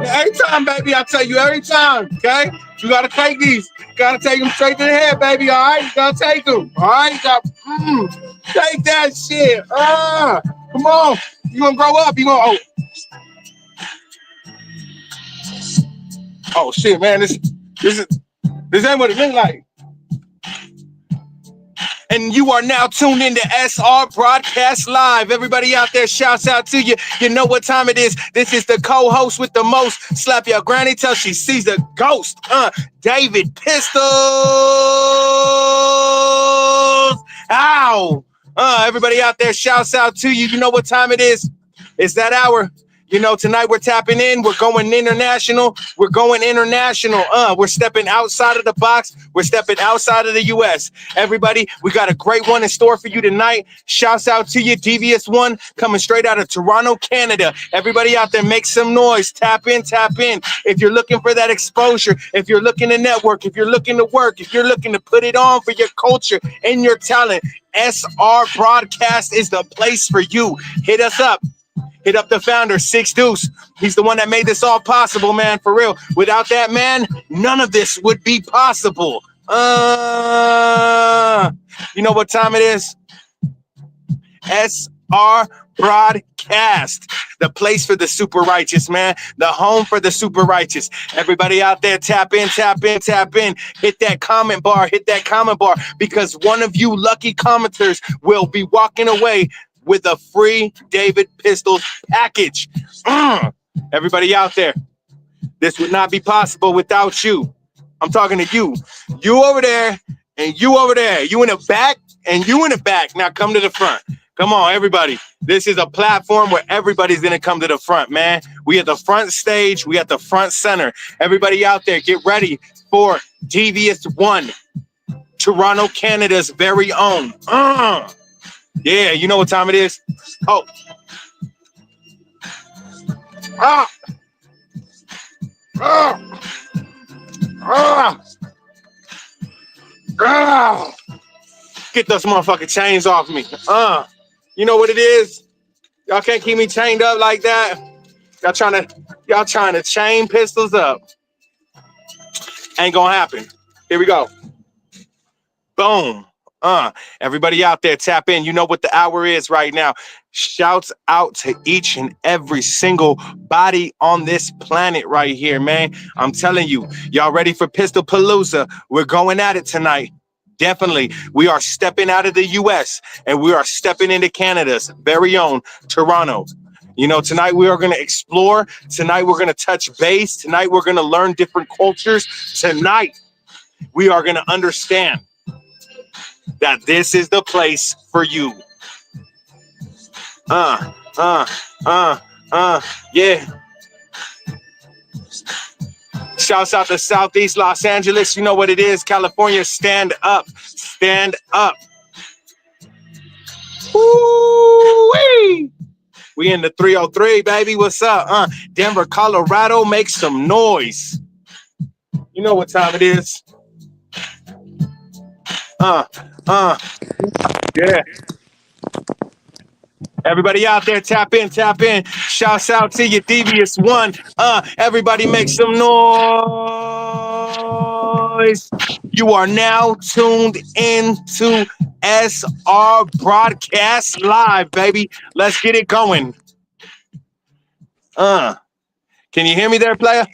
Every time, baby, I tell you every time, okay? You gotta take these. You gotta take them straight to the head, baby, all right? You gotta take them, all right? You gotta, take that shit. Come on. You gonna grow up. You gonna, oh shit, man, this ain't what it look like. And you are now tuned into SR Broadcast Live. Everybody out there, shouts out to you. You know what time it is. This is the co-host with the most. Slap your granny till she sees the ghost. David Pistols. Ow. Everybody out there, shouts out to you. You know what time it is. It's that hour. You know, tonight we're tapping in. We're going international. We're going international. We're stepping outside of the box. We're stepping outside of the U.S. Everybody, we got a great one in store for you tonight. Shouts out to you, Devious One, coming straight out of Toronto, Canada. Everybody out there, make some noise. Tap in, tap in. If you're looking for that exposure, if you're looking to network, if you're looking to work, if you're looking to put it on for your culture and your talent, SR Broadcast is the place for you. Hit us up. Hit up the founder, Six Deuce. He's the one that made this all possible, man, for real. Without that man, none of this would be possible. You know what time it is? SR Broadcast, the place for the super righteous, man. The home for the super righteous. Everybody out there, tap in, tap in, tap in. Hit that comment bar, because one of you lucky commenters will be walking away with a free David Pistols package. Everybody out there, this would not be possible without you. I'm talking to you. You over there and you over there. You in the back and you in the back. Now come to the front. Come on, everybody. This is a platform where everybody's going to come to the front, man. We at the front stage. We at the front center. Everybody out there, get ready for Devious One, Toronto, Canada's very own. Yeah, you know what time it is? Oh. Get those motherfucking chains off me. You know what it is? Y'all can't keep me chained up like that. Y'all trying to chain pistols up. Ain't gonna happen. Here we go. Boom. Everybody out there, tap in. You know what the hour is right now. Shouts out to each and every single body on this planet right here, man. I'm telling you, y'all ready for Pistol Palooza? We're going at it tonight. Definitely. We are stepping out of the U.S. and we are stepping into Canada's very own Toronto. You know, tonight we are going to explore. Tonight we're going to touch base. Tonight we're going to learn different cultures. Tonight we are going to understand that this is the place for you. Yeah. Shouts out to Southeast Los Angeles. You know what it is. California, stand up. Stand up. Woo-wee. We in the 303, baby. What's up? Denver, Colorado, make some noise. You know what time it is. Yeah. Everybody out there, tap in, tap in. Shouts out to you, Devious One. Everybody make some noise. You are now tuned into SR Broadcast Live, baby. Let's get it going. Can you hear me there, player?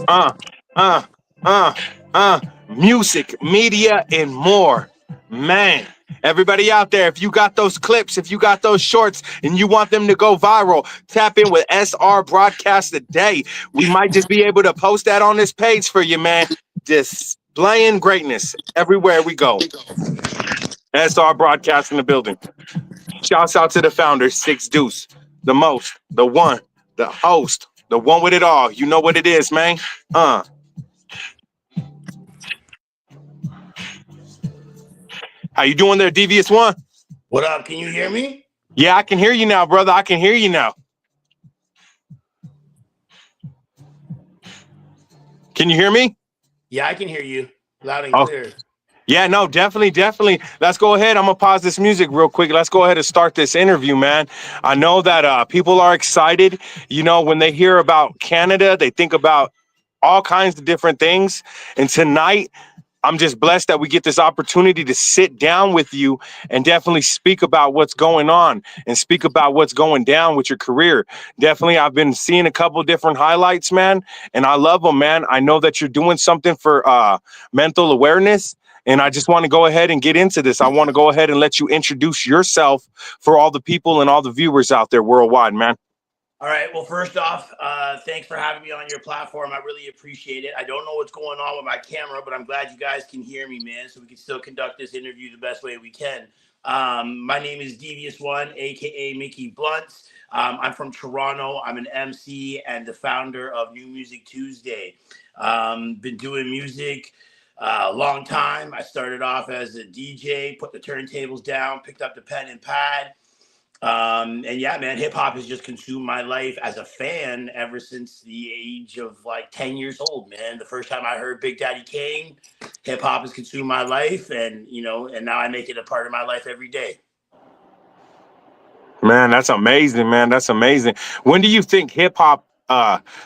uh, uh, Music, media, and more. Man, everybody out there, if you got those clips, if you got those shorts, and you want them to go viral, tap in with SR Broadcast today. We might just be able to post that on this page for you, man. Displaying greatness everywhere we go. SR Broadcast in the building. Shouts out to the founder, Six Deuce, the most, the one, the host, the one with it all. You know what it is, man. How you doing there, Devious One? What up? Can you hear me? Yeah, I can hear you now, brother. I can hear you now. Can you hear me? Yeah, I can hear you loud and clear. Yeah, no, definitely. Let's go ahead. I'm going to pause this music real quick. Let's go ahead and start this interview, man. I know that people are excited. You know, when they hear about Canada, they think about all kinds of different things. And tonight, I'm just blessed that we get this opportunity to sit down with you and definitely speak about what's going on and speak about what's going down with your career. Definitely, I've been seeing a couple different highlights, man, and I love them, man. I know that you're doing something for mental awareness, and I just want to go ahead and get into this. I want to go ahead and let you introduce yourself for all the people and all the viewers out there worldwide, man. All right. Well, first off, thanks for having me on your platform. I really appreciate it. I don't know what's going on with my camera, but I'm glad you guys can hear me, man, so we can still conduct this interview the best way we can. My name is Devious One, a.k.a. Mickey Blunts. I'm from Toronto. I'm an MC and the founder of New Music Tuesday. Been doing music a long time. I started off as a DJ, put the turntables down, picked up the pen and pad. And yeah, man, hip hop has just consumed my life as a fan ever since the age of like 10 years old, man. The first time I heard Big Daddy Kane, hip hop has consumed my life, and and now I make it a part of my life every day. Man, that's amazing, man. That's amazing. When do you think hip hop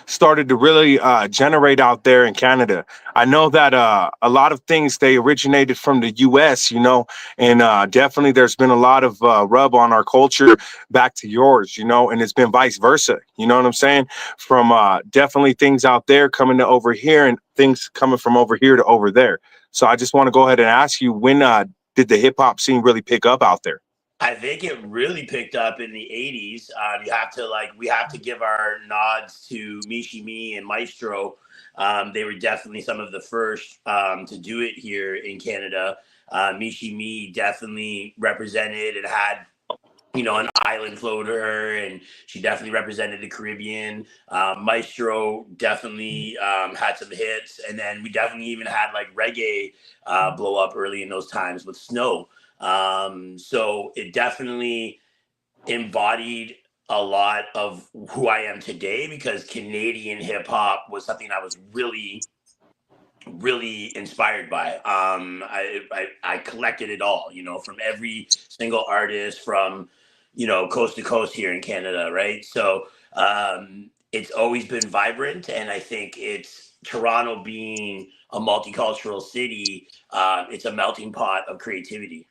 started to really generate out there in Canada? I know that a lot of things, they originated from the US, you know, and definitely there's been a lot of rub on our culture back to yours, you know, and it's been vice versa. You know what I'm saying? From definitely things out there coming to over here and things coming from over here to over there. So I just want to go ahead and ask you, when did the hip hop scene really pick up out there? I think it really picked up in the 80s. We have to give our nods to Michi Me and Maestro. They were definitely some of the first to do it here in Canada. Michi Me definitely represented and had, an island flow to her, and she definitely represented the Caribbean. Maestro definitely had some hits, and then we definitely even had like reggae blow up early in those times with Snow. So it definitely embodied a lot of who I am today, because Canadian hip hop was something I was really, really inspired by. I collected it all, from every single artist from, coast to coast here in Canada, right? So it's always been vibrant, and I think it's Toronto being a multicultural city. It's a melting pot of creativity.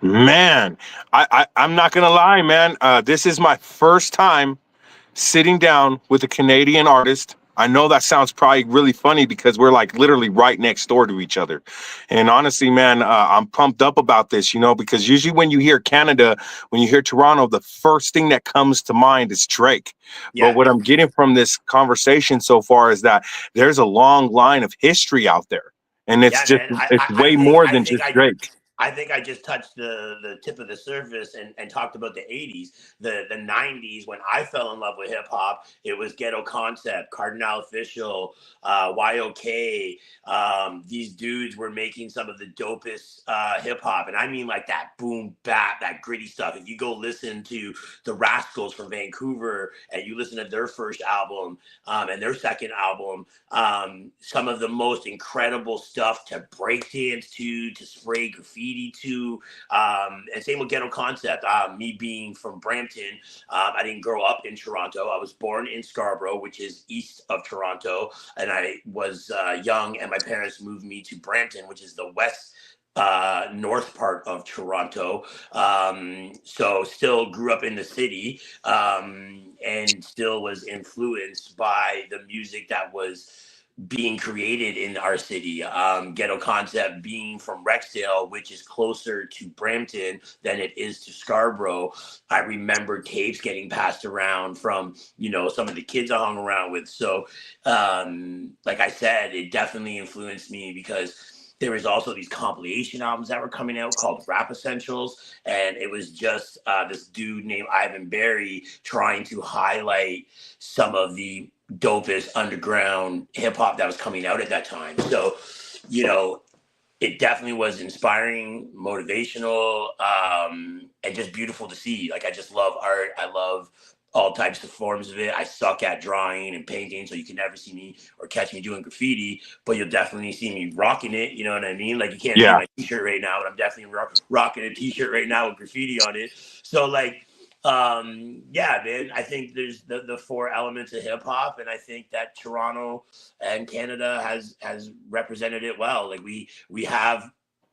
Man, I'm not gonna lie, man. This is my first time sitting down with a Canadian artist I know that sounds probably really funny because we're like literally right next door to each other. And honestly, man, I'm pumped up about this, because usually when you hear Canada, when you hear Toronto, the first thing that comes to mind is Drake. But Yeah, what I'm getting from this conversation so far is that there's a long line of history out there. And yeah, man. it's way more than just Drake. I think I just touched the tip of the surface and talked about the 80s. The 90s, when I fell in love with hip hop, it was Ghetto Concept, Cardinal Official, YOK. These dudes were making some of the dopest hip hop. And I mean like that boom bap, that gritty stuff. If you go listen to the Rascals from Vancouver and you listen to their first album and their second album, some of the most incredible stuff to breakdance to spray graffiti to, and same with Ghetto Concept. Me being from Brampton, I didn't grow up in Toronto. I was born in Scarborough, which is east of Toronto, and I was young, and my parents moved me to Brampton, which is the west north part of Toronto. So still grew up in the city, and still was influenced by the music that was being created in our city. Ghetto Concept being from Rexdale, which is closer to Brampton than it is to Scarborough. I remember tapes getting passed around from, some of the kids I hung around with. So, like I said, it definitely influenced me because there was also these compilation albums that were coming out called Rap Essentials, and it was just this dude named Ivan Berry trying to highlight some of the dopest underground hip hop that was coming out at that time. So, it definitely was inspiring, motivational, and just beautiful to see. Like, I just love art. I love all types of forms of it. I suck at drawing and painting, so you can never see me or catch me doing graffiti, but you'll definitely see me rocking it. You know what I mean? Like, you can't see Yeah. my t-shirt right now, but I'm definitely rocking a t-shirt right now with graffiti on it. So, like, yeah, man, I think there's the four elements of hip hop, and I think that Toronto and Canada has represented it well. Like, we have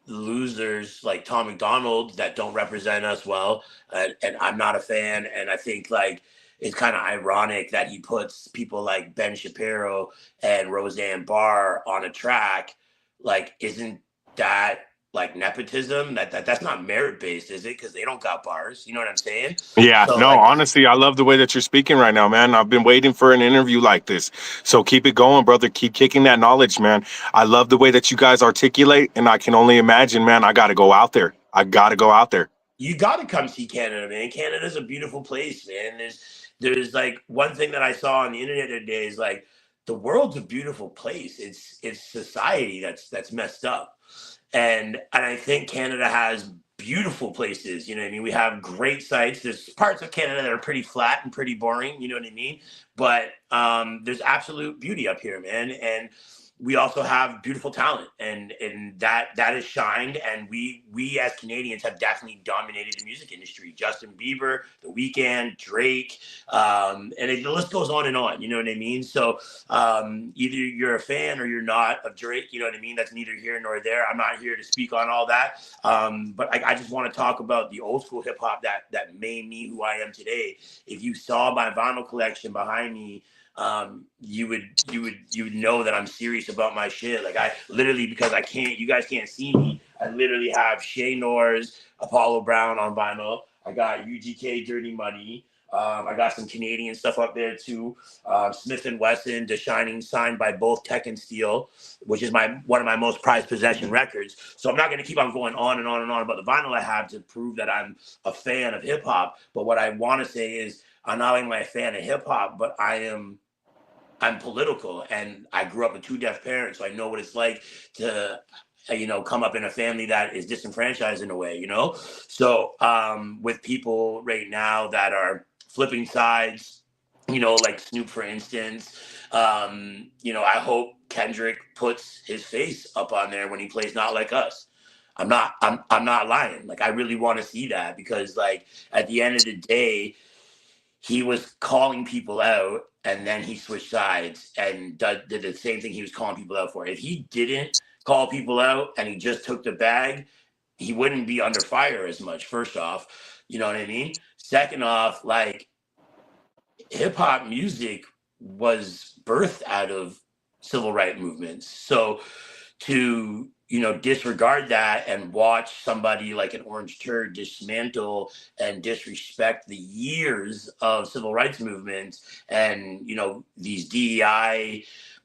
losers like Tom McDonald that don't represent us well, and I'm not a fan. And I think, like, it's kind of ironic that he puts people like Ben Shapiro and Roseanne Barr on a track. Like, isn't that like nepotism? That's not merit based, is it? Because they don't got bars. You know what I'm saying? Yeah, So, no, like, honestly, I love the way that you're speaking right now, man. I've been waiting for an interview like this. So keep it going, brother. Keep kicking that knowledge, man. I love the way that you guys articulate, and I can only imagine, man, I got to go out there. I got to go out there. you got to come see Canada, man. Canada's a beautiful place, man. There's like one thing that I saw on the internet today is like the world's a beautiful place. It's society that's messed up, and I think Canada has beautiful places. You know what I mean? We have great sites. There's parts of Canada that are pretty flat and pretty boring. You know what I mean? But there's absolute beauty up here, man. And we also have beautiful talent, and that is shined, and we as Canadians have definitely dominated the music industry. Justin Bieber, The Weeknd, Drake, the list goes on and on. You know what I mean? So either you're a fan or you're not of Drake. You know what I mean? That's neither here nor there. I'm not here to speak on all that, but I just want to talk about the old school hip hop that made me who I am today. If you saw my vinyl collection behind me, you would know that I'm serious about my shit. Like, I literally, because you guys can't see me, I literally have Shay Nor's Apollo Brown on vinyl. I got UGK Dirty Money. I got some Canadian stuff up there too. Smith and Wesson, The Shining, signed by both Tech and Steel, which is one of my most prized possession records. So I'm not going to keep on going on and on and on about the vinyl I have to prove that I'm a fan of hip hop. But what I want to say is, I'm not only a fan of hip hop, but I'm political, and I grew up with two deaf parents, so I know what it's like to, come up in a family that is disenfranchised in a way, So with people right now that are flipping sides, like Snoop, for instance, I hope Kendrick puts his face up on there when he plays Not Like Us. I'm not lying. Like, I really want to see that because, like, at the end of the day, he was calling people out, and then he switched sides and did the same thing he was calling people out for. If he didn't call people out and he just took the bag, he wouldn't be under fire as much, first off. You know what I mean? Second off, like, hip hop music was birthed out of civil rights movements. So to disregard that and watch somebody like an Orange Turd dismantle and disrespect the years of civil rights movements and these DEI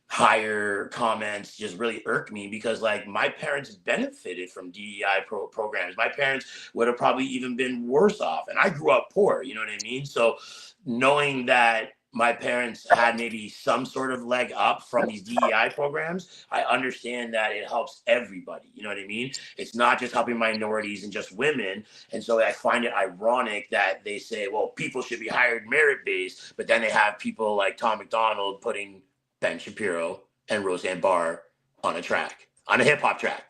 higher comments just really irk me, because like my parents benefited from DEI programs. My parents would have probably even been worse off, and I grew up poor, you know what I mean? So knowing that my parents had maybe some sort of leg up from these DEI programs, I understand that it helps everybody. You know what I mean? It's not just helping minorities and just women. And so I find it ironic that they say, well, people should be hired merit-based, but then they have people like Tom McDonald putting Ben Shapiro and Roseanne Barr on a hip hop track.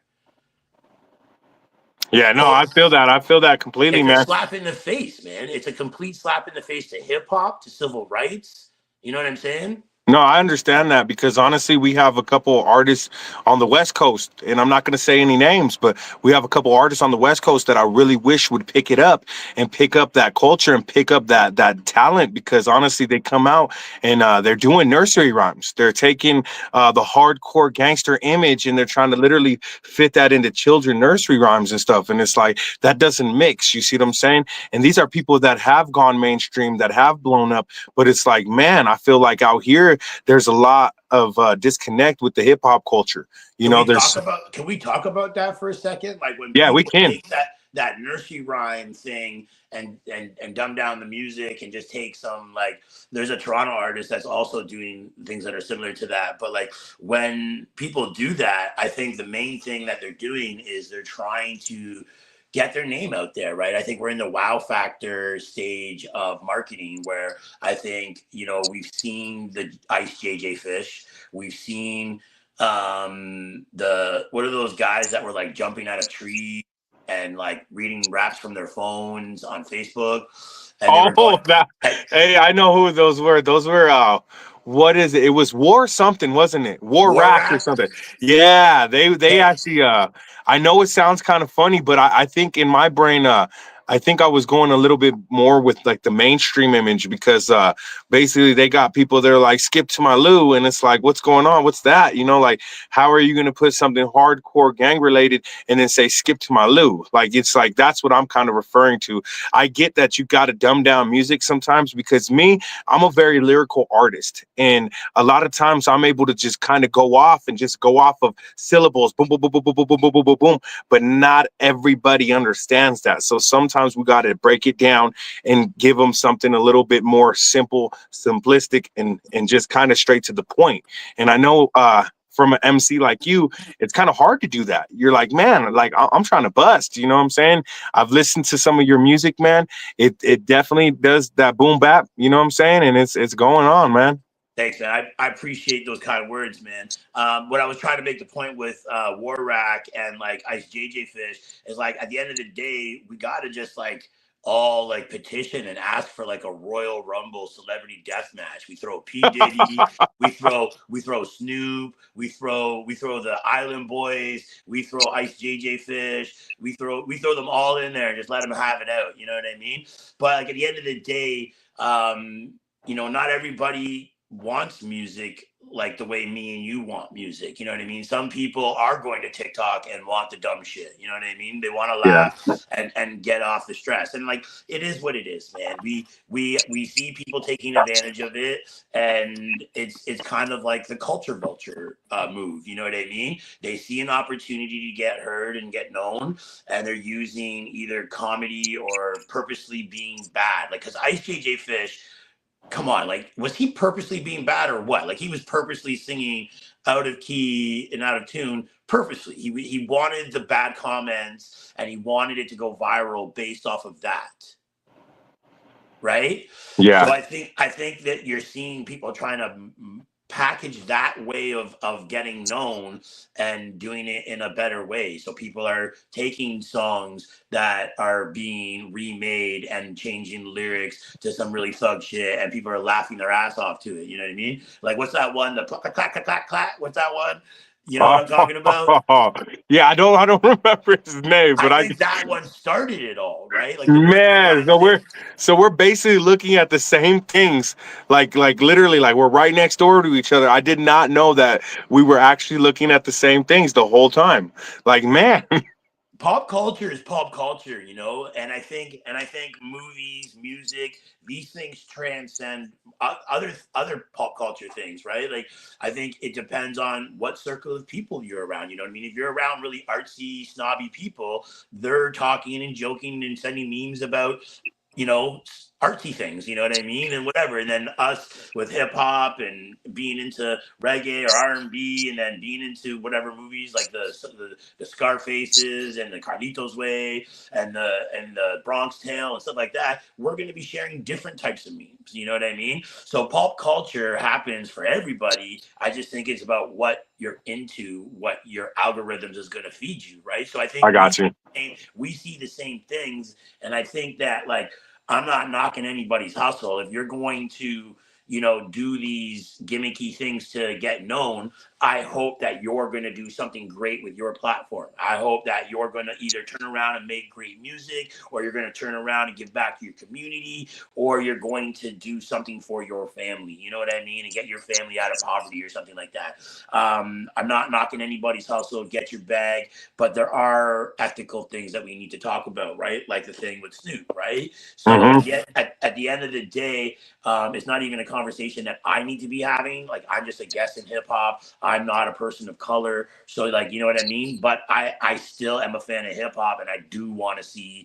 Yeah, no, So I feel that. I feel that completely, it's a man. slap in the face, man. It's a complete slap in the face to hip hop, to civil rights. You know what I'm saying? No, I understand that because honestly, we have a couple artists on the West Coast, and I'm not going to say any names, but we have a couple artists on the West Coast that I really wish would pick it up and pick up that culture and pick up that talent. Because honestly, they come out and they're doing nursery rhymes. They're taking the hardcore gangster image and they're trying to literally fit that into children nursery rhymes and stuff. And it's like that doesn't mix. You see what I'm saying? And these are people that have gone mainstream, that have blown up. But it's like, man, I feel like out here there's a lot of disconnect with the hip hop culture. Can we There's talk about that for a second? Like when yeah, we people can. take that nursery rhyme thing and dumb down the music and just take some, like, there's a Toronto artist that's also doing things that are similar to that. But like when people do that, I think the main thing that they're doing is they're trying to get their name out there, right? I think we're in the wow factor stage of marketing where I think, we've seen the Ice JJ Fish, we've seen what are those guys that were like jumping out of trees and like reading raps from their phones on Facebook, and they were Oh, going, that. hey, Hey, I know who those were. Those were what is it? It was War something, wasn't it? War war Rack or rap. something. Yeah, they Hey, actually. I know it sounds kind of funny, but I think in my brain, I think I was going a little bit more with like the mainstream image because basically they got people that are like skip to my loo, and it's like, what's going on? What's that? Like how are you going to put something hardcore gang related and then say skip to my loo? Like it's like that's what I'm kind of referring to. I get that you got to dumb down music sometimes because I'm a very lyrical artist. And a lot of times I'm able to just kind of go off and just go off of syllables, boom, boom, boom, boom, boom, boom, boom, boom, boom, boom, boom. But not everybody understands that. So sometimes we got to break it down and give them something a little bit more simple, simplistic, and just kind of straight to the point. And I know, from an MC like you, it's kind of hard to do that. You're like, man, like I'm trying to bust. You know what I'm saying? I've listened to some of your music, man. It definitely does that boom bap. You know what I'm saying? And it's going on, man. thanks, man. I appreciate those kind of words, man. What I was trying to make the point with War Rack and like Ice JJ Fish is like at the end of the day, we gotta just like all like petition and ask for like a Royal Rumble celebrity death match. We throw P. Diddy, we throw Snoop, we throw the Island Boys, we throw Ice JJ Fish, we throw them all in there and just let them have it out. You know what I mean? But like at the end of the day, not everybody wants music like the way me and you want music. You know what I mean? Some people are going to TikTok and want the dumb shit. You know what I mean? They want to Yeah. laugh and get off the stress. And like it is what it is, man. We see people taking advantage of it, and it's kind of like the culture vulture move. You know what I mean? They see an opportunity to get heard and get known, and they're using either comedy or purposely being bad. Like because Ice JJ Fish, come on, like was he purposely being bad or what? Like he was purposely singing out of key and out of tune purposely. He wanted the bad comments and he wanted it to go viral based off of that, right? So Yeah. I think that you're seeing people trying to package that way of getting known and doing it in a better way. So people are taking songs that are being remade and changing lyrics to some really thug shit, and people are laughing their ass off to it. You know what I mean? Like what's that one? The clack clack clack clack clack. What's that one? You know what I'm talking about? Yeah, I don't remember his name, I but I think that one started it all, right? Like the reason why man, I say so we're basically looking at the same things, like literally, like we're right next door to each other. I did not know that we were actually looking at the same things the whole time. Like, man, pop culture is pop culture, you know, and I think movies, music, these things transcend other pop culture things, right? Like I think it depends on what circle of people you're around. You know what I mean? If you're around really artsy, snobby people, they're talking and joking and sending memes about, you know, artsy things, you know what I mean, and whatever. And then us with hip hop and being into reggae or R&B, and then being into whatever movies like the Scarfaces and the Carlitos Way and the Bronx Tale and stuff like that. We're going to be sharing different types of memes. You know what I mean? So pop culture happens for everybody. I just think it's about what you're into, what your algorithms is going to feed you, right? So I I think got you. we see the same things, and I think that like I'm not knocking anybody's hustle. If you're going to, you know, do these gimmicky things to get known, I hope that you're going to do something great with your platform. I hope that you're going to either turn around and make great music, or you're going to turn around and give back to your community, or you're going to do something for your family. You know what I mean? And get your family out of poverty or something like that. I'm not knocking anybody's hustle. Get your bag, but there are ethical things that we need to talk about, right? Like the thing with Snoop, right? So Hmm. at the end of the day, it's not even a conversation that I need to be having. Like I'm just a guest in hip hop. I'm not a person of color, so like you know what I mean. But I still am a fan of hip hop, and I do want to see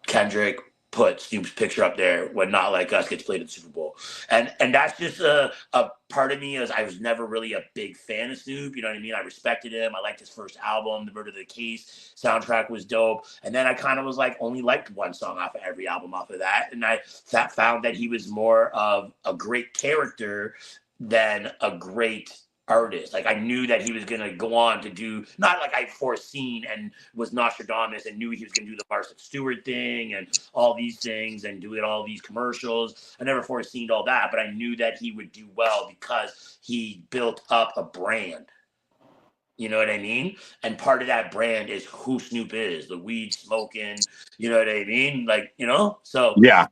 Kendrick put Snoop's picture up there when Not Like Us gets played at the Super Bowl. And that's just a part of me, as I was never really a big fan of Snoop. You know what I mean? I respected him. I liked his first album, The Murder of the Case soundtrack was dope. And then I kind of was like only liked one song off of every album off of that. And I found that he was more of a great character than a great artist. Like I knew that he was gonna go on to do, not like I foreseen and was Nostradamus and knew he was gonna do the Martha Stewart thing and all these things and do it all these commercials. I never foreseen all that, but I knew that he would do well because he built up a brand. You know what I mean? And part of that brand is who Snoop is, the weed smoking, you know what I mean? Like, you know? So, Yeah,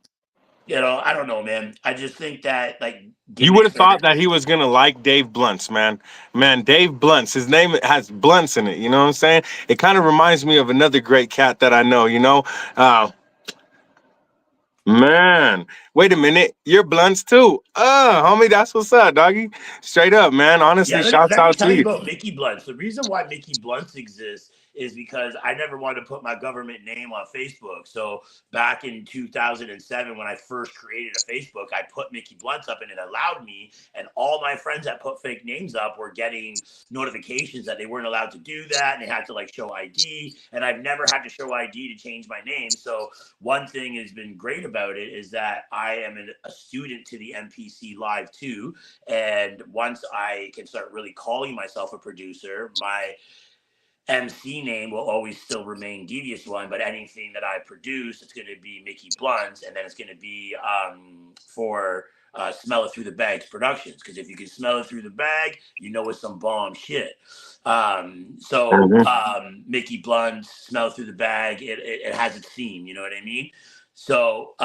you know, I don't know, man. I just think that like you would have gimmicks are thought that he was gonna like Dave Blunts, man. Man, Dave Blunts. His name has blunts in it. You know what I'm saying? It kind of reminds me of another great cat that I know. Uh, Man, wait a minute. You're blunts too. Homie, that's what's up, doggy. Straight up, man. Yeah, Honestly, shouts let me out to tell you you. about Mickey Blunts. The reason why Mickey Blunts exists is because I never wanted to put my government name on Facebook. So back in 2007, when I first created a Facebook, I put Mickey Blunts up and it allowed me. And all my friends that put fake names up were getting notifications that they weren't allowed to do that. And they had to like show ID. And I've never had to show ID to change my name. So one thing has been great about it is that I am a student to the MPC Live too. And once I can start really calling myself a producer, my MC name will always still remain Devious One, but anything that I produce, it's going to be Mickey Blunts, and then it's going to be for Smell It Through the Bags Productions. Because if you can smell it through the bag, you know it's some bomb shit. Mhm. Mickey Blunts, Smell It Through the Bag, it has its theme, you know what I mean? So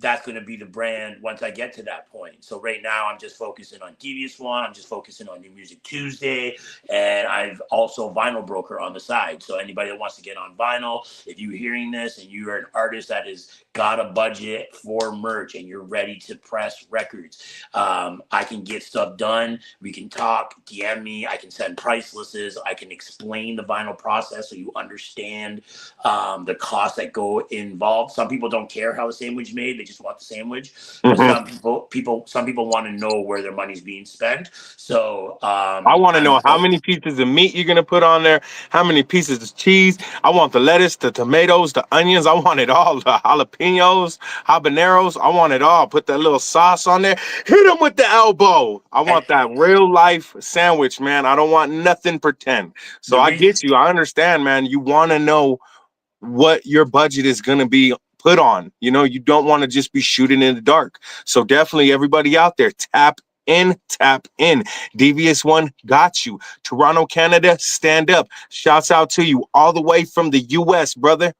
that's going to be the brand once I get to that point. So right now I'm just focusing on Devious One. I'm just focusing on New Music Tuesday, and I've also Vinyl Broker on the side. So anybody that wants to get on vinyl, if you're hearing this and you are an artist that has got a budget for merch and you're ready to press records, I can get stuff done. We can talk, DM me. I can send price lists. I can explain the vinyl process so you understand the costs that go involved. Some people don't care how the sandwich is made; they just want the sandwich. But Mhm. some people want to know where their money's being spent. So I want to I'm know how many pieces of meat you're gonna put on there, how many pieces of cheese. I want the lettuce, the tomatoes, the onions. I want it all. The jalapenos, habaneros. I want it all. Put that little sauce on there. Hit them with the elbow. I and want that real life sandwich, man. I don't want nothing pretend. So the I reason get you. I understand, man. You want to know what your budget is going to be put on. You don't want to just be shooting in the dark. So definitely everybody out there, tap in, tap in. Devious One got you. Toronto, Canada, stand up. Shouts out to you all the way from the US, brother.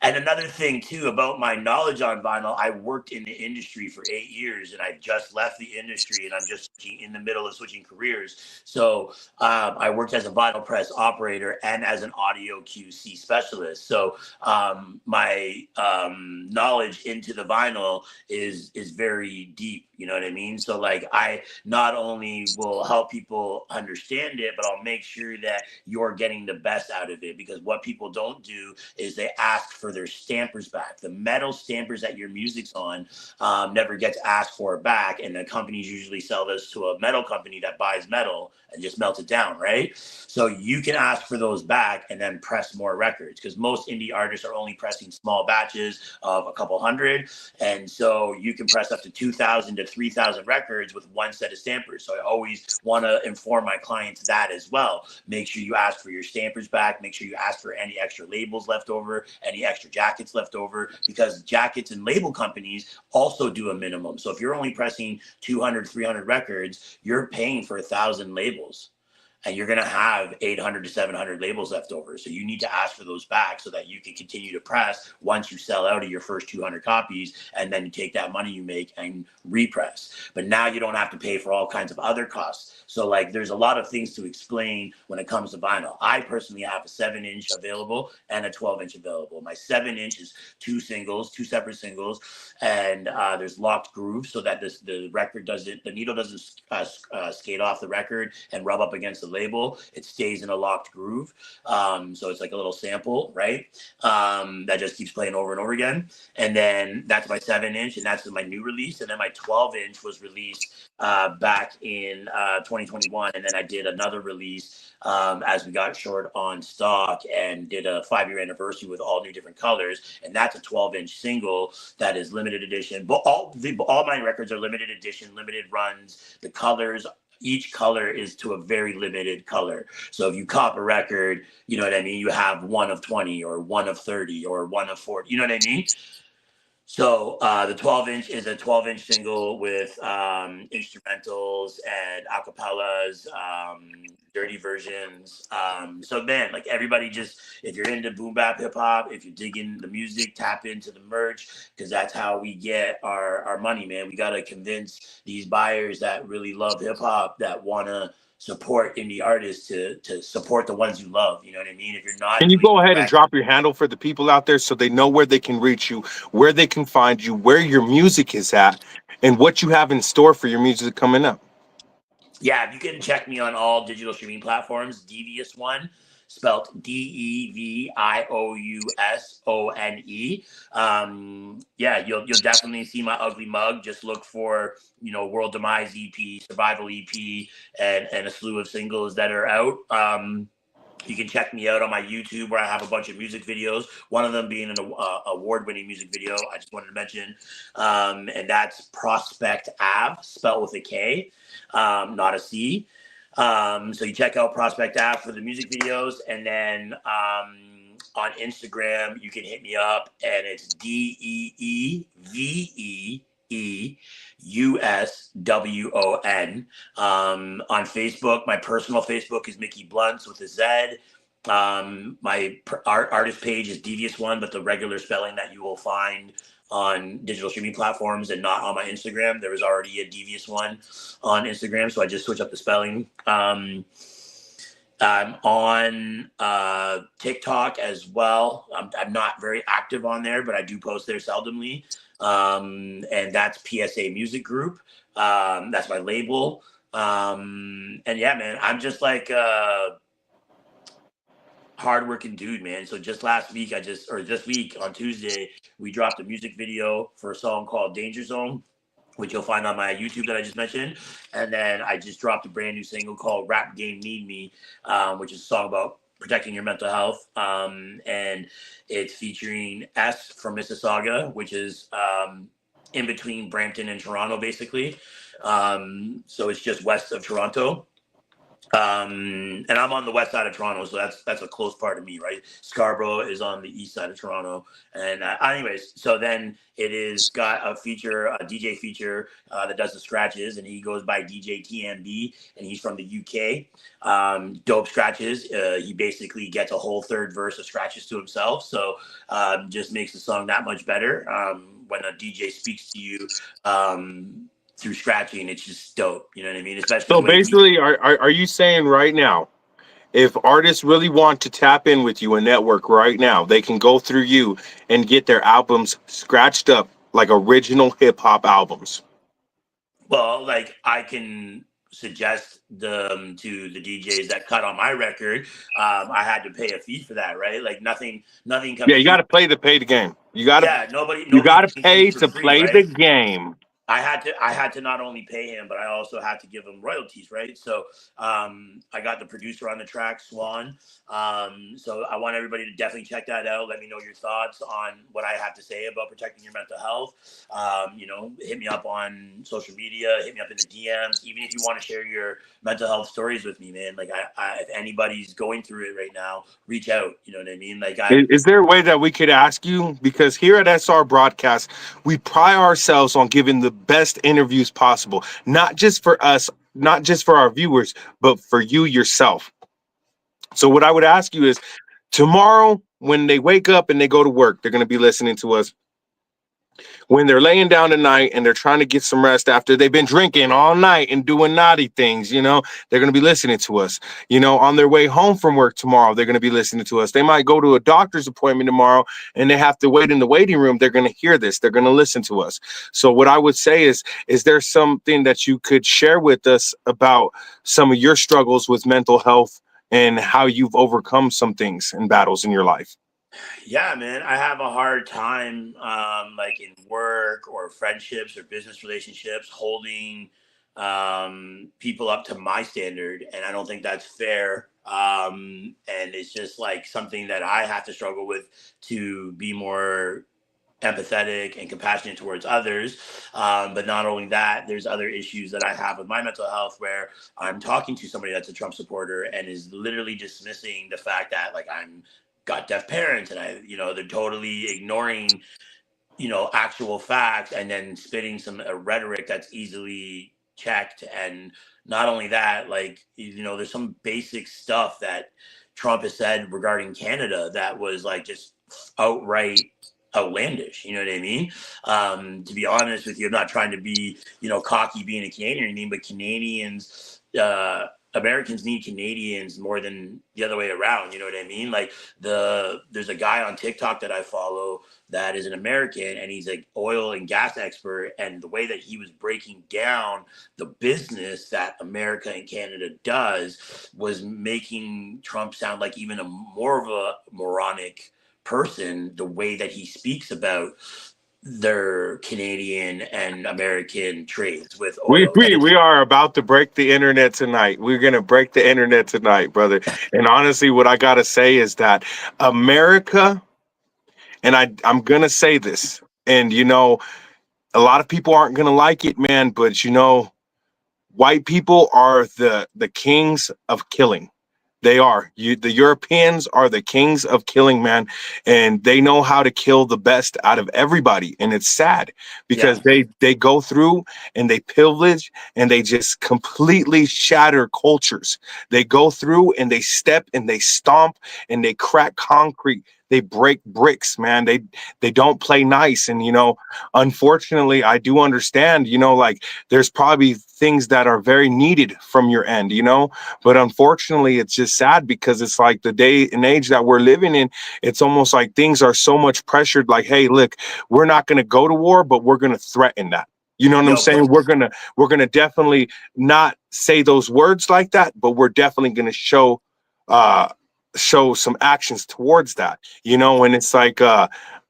And another thing too about my knowledge on vinyl, I worked in the industry for 8 years, and I just left the industry, and I'm just in the middle of switching careers. So I worked as a vinyl press operator and as an audio QC specialist. So my knowledge into the vinyl is very deep. You know what I mean? So like I not only will help people understand it, but I'll make sure that you're getting the best out of it, because what people don't do is they ask for their stampers back. The metal stampers that your music's on never gets asked for back, and the companies usually sell this to a metal company that buys metal and just melts it down, right? So you can ask for those back and then press more records, because most indie artists are only pressing small batches of a couple hundred, and so you can press up to 2,000 to 3,000 records with one set of stampers. So I always want to inform my clients that as well. Make sure you ask for your stampers back. Make sure you ask for any extra labels left over, any extra jackets left over, because jackets and label companies also do a minimum. So if you're only pressing 200, 300 records, you're paying for 1,000 labels, and you're going to have 800 to 700 labels left over. So you need to ask for those back so that you can continue to press once you sell out of your first 200 copies, and then you take that money you make and repress. But now you don't have to pay for all kinds of other costs. So like there's a lot of things to explain when it comes to vinyl. I personally have a 7-inch available and a 12-inch available. My 7-inch is two separate singles, and there's locked grooves so that the needle doesn't skate off the record and rub up against the label. It stays in a locked groove. So it's like a little sample, right? That just keeps playing over and over again. And then that's my 7-inch, and that's my new release. And then my 12-inch was released back in 2021. And then I did another release as we got short on stock, and did a 5-year anniversary with all new different colors. And that's a 12-inch single that is limited edition. But all my records are limited edition, limited runs. The colors, each color is to a very limited color. So if you cop a record, you know what I mean? You have one of 20 or one of 30 or one of 40, you know what I mean? So the 12-inch is a 12-inch single with instrumentals and acapellas, dirty versions. So man, like everybody, just if you're into boom bap hip hop, if you're digging the music, tap into the merch, because that's how we get our money, man. We got to convince these buyers that really love hip hop, that want to support indie artists, to support the ones you love. You know what I mean? If you're not Can you doing go ahead and direct, drop your handle for the people out there so they know where they can reach you, where they can find you, where your music is at, and what you have in store for your music coming up? yeah, you can check me on all digital streaming platforms. Devious One, spelled DEVIOUSONE. Yeah, you'll definitely see my ugly mug. Just look for World Demise EP, Survival EP, and a slew of singles that are out. You can check me out on my YouTube, where I have a bunch of music videos. One of them being an award-winning music video, I just wanted to mention, and that's Prospect Ave, spelled with a K, not a C. So you check out Prospect Ave for the music videos, and then on Instagram you can hit me up, and it's DEEVEEUSWON. On Facebook, my personal Facebook is Mickey Blunts with a Z. My artist page is Devious One, but the regular spelling that you will find on digital streaming platforms and not on my Instagram. There was already a Devious One on Instagram, so I just switched up the spelling. I'm on TikTok as well. I'm not very active on there, but I do post there seldomly. And that's PSA Music Group. That's my label. And yeah, man, I'm just like hardworking dude, man. So just this week on Tuesday, we dropped a music video for a song called Danger Zone, which you'll find on my YouTube that I just mentioned. And then I just dropped a brand new single called Rap Game Need Me, which is a song about protecting your mental health. And it's featuring S from Mississauga, which is in between Brampton and Toronto, basically. So it's just west of Toronto. And I'm on the west side of Toronto, so that's a close part of me, right? Scarborough is on the east side of Toronto, and anyways, so then it is got a DJ feature that does the scratches, and he goes by DJ TMB, and he's from the UK. Dope scratches. He basically gets a whole third verse of scratches to himself, so just makes the song that much better. When a DJ speaks to you. Through scratching, it's just dope. You know what I mean? Especially So the way basically, are you saying right now, if artists really want to tap in with you and network right now, they can go through you and get their albums scratched up like original hip hop albums? well, like I can suggest them to the DJs that cut on my record. I had to pay a fee for that, right? Like nothing Yeah, comes you free. got to play the game. Yeah, You nobody's got to doing things pay for to free, play the right? game. I had to not only pay him, but I also had to give him royalties, right? So I got the producer on the track, Swan. So I want everybody to definitely check that out. Let me know your thoughts on what I have to say about protecting your mental health. Hit me up on social media, hit me up in the DMs, even if you want to share your mental health stories with me, man. Like if anybody's going through it right now, reach out. You know what I mean? Like Is there a way that we could ask you? Because here at SR Broadcast, we pride ourselves on giving the best interviews possible, not just for us, not just for our viewers, but for you yourself. So, what I would ask you is tomorrow, when they wake up and they go to work, they're going to be listening to us. When they're laying down tonight and they're trying to get some rest after they've been drinking all night and doing naughty things, they're going to be listening to us. On their way home from work tomorrow, they're going to be listening to us. They might go to a doctor's appointment tomorrow and they have to wait in the waiting room. They're going to hear this. They're going to listen to us. So what I would say is there something that you could share with us about some of your struggles with mental health and how you've overcome some things and battles in your life? Yeah, man, I have a hard time, like in work or friendships or business relationships, holding people up to my standard, and I don't think that's fair. And it's just like something that I have to struggle with to be more empathetic and compassionate towards others. But not only that, there's other issues that I have with my mental health where I'm talking to somebody that's a Trump supporter and is literally dismissing the fact that like I'm got deaf parents and they're totally ignoring, actual facts and then spitting some rhetoric that's easily checked. And not only that, like, there's some basic stuff that Trump has said regarding Canada that was like just outright outlandish. You know what I mean? To be honest with you, I'm not trying to be, cocky being a Canadian or anything, but Americans need Canadians more than the other way around. You know what I mean? Like there's a guy on TikTok that I follow that is an American and he's like oil and gas expert. And the way that he was breaking down the business that America and Canada does was making Trump sound like even a more of a moronic person, the way that he speaks about their Canadian and American trades with We, oil. And we it's we are about to break the internet tonight. We're gonna break the internet tonight, brother. And honestly, what I gotta say is that America, and I'm gonna say this, and a lot of people aren't gonna like it, man, but white people are the kings of killing. They are. The Europeans are the kings of killing, man, and they know how to kill the best out of everybody. And it's sad because yeah. they go through and they pillage and they just completely shatter cultures. They go through and they step and they stomp and they crack concrete. They break bricks, man. They don't play nice. And unfortunately, I do understand. Like there's probably things that are very needed from your end. But unfortunately, it's just sad because it's like the day and age that we're living in. It's almost like things are so much pressured. Like, hey, look, we're not going to go to war, but we're going to threaten that. You know what I'm Yo, saying? We're gonna definitely not say those words like that, but we're definitely gonna uh show some actions towards that. And it's like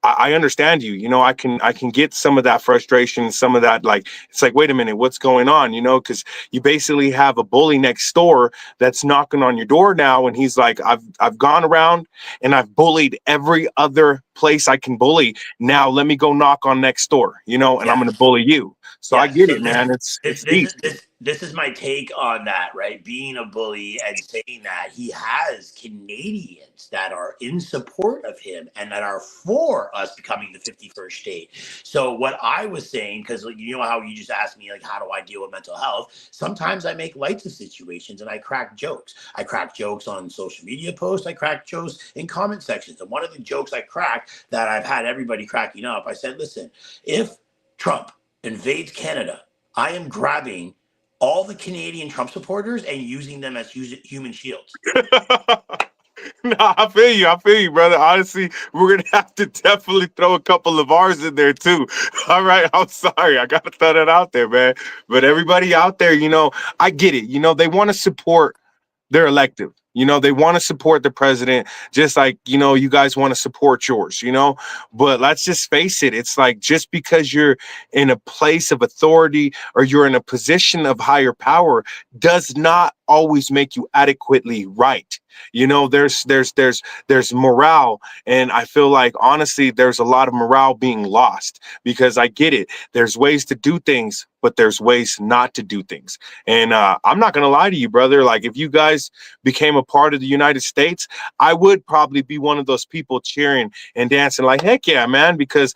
I understand you. I can get some of that frustration, some of that like it's like, wait a minute, what's going on? Because you basically have a bully next door that's knocking on your door now, and he's like, I've gone around and I've bullied every other place I can bully. Now let me go knock on next door, and I'm yeah. gonna bully you. So I Yeah, get so it, man. It's this deep. this is my take on that, right? Being a bully and saying that he has Canadians that are in support of him and that are for us becoming the 51st state. So what I was saying, because you know how you just asked me, like, how do I deal with mental health? Sometimes I make lights of situations and I crack jokes. I crack jokes on social media posts. I crack jokes in comment sections. And one of the jokes I cracked that I've had everybody cracking up, I said, listen, if Trump invades Canada, I am grabbing all the Canadian Trump supporters and using them as human shields. No, I feel you. I feel you, brother. Honestly, we're gonna have to definitely throw a couple of ours in there too. All right. I'm sorry. I gotta throw that out there, man. But everybody out there, I get it. They want to support their elective. They want to support the president, just like, you guys want to support yours. But let's just face it. It's like, just because you're in a place of authority or you're in a position of higher power does not always make you adequately right. There's morale, and I feel like, honestly, there's a lot of morale being lost, because I get it. There's ways to do things, but there's ways not to do things. And I'm not going to lie to you, brother. Like, if you guys became a part of the United States, I would probably be one of those people cheering and dancing like, heck yeah, man. Because,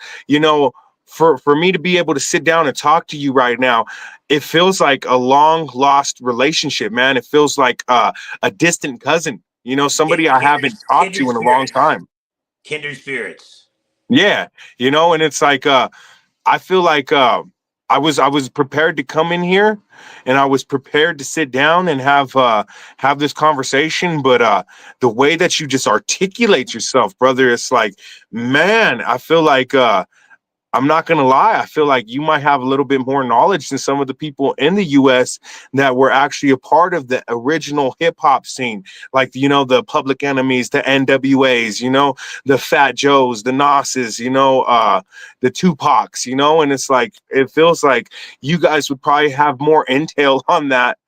for me to be able to sit down and talk to you right now, it feels like a long lost relationship, man. It feels like a distant cousin, somebody I Kindred, haven't talked kindred to in a long spirits. time. Kindred spirits. Yeah. And it's like, I feel like I was prepared to come in here, and I was prepared to sit down and have this conversation. But the way that you just articulate yourself, brother, it's like, man, I feel like I'm not going to lie. I feel like you might have a little bit more knowledge than some of the people in the US that were actually a part of the original hip hop scene. Like, the Public Enemies, the NWAs, the Fat Joes, the Nas's, the Tupacs, and it's like, it feels like you guys would probably have more intel on that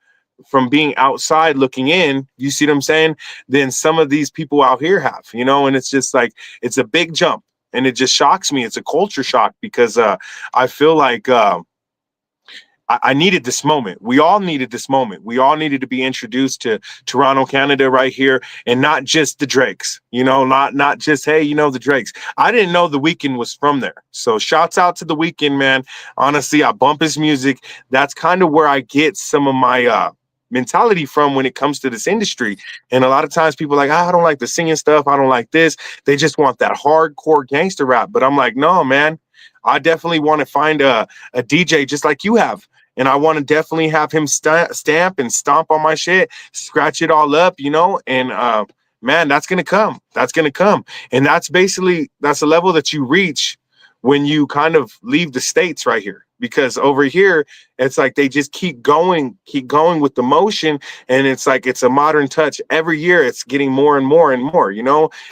from being outside looking in, you see what I'm saying, than some of these people out here have, and it's just like, it's a big jump. And it just shocks me. It's a culture shock, because I feel like I needed this moment. We all needed this moment. We all needed to be introduced to Toronto, Canada, right here, and not just the Drakes. Not just, hey, the Drakes. I didn't know The Weeknd was from there. So shouts out to The Weeknd, man. Honestly, I bump his music. That's kind of where I get some of my mentality from when it comes to this industry. And a lot of times people are like, I don't like the singing stuff. I don't like this. They just want that hardcore gangster rap. But I'm like, no, man. I definitely want to find a DJ just like you have. And I want to definitely have him stamp and stomp on my shit, scratch it all up, and man, that's going to come. That's going to come. And that's a level that you reach when you kind of leave the States right here. Because over here, it's like they just keep going with the motion. And it's like, it's a modern touch. Every year it's getting more and more and more,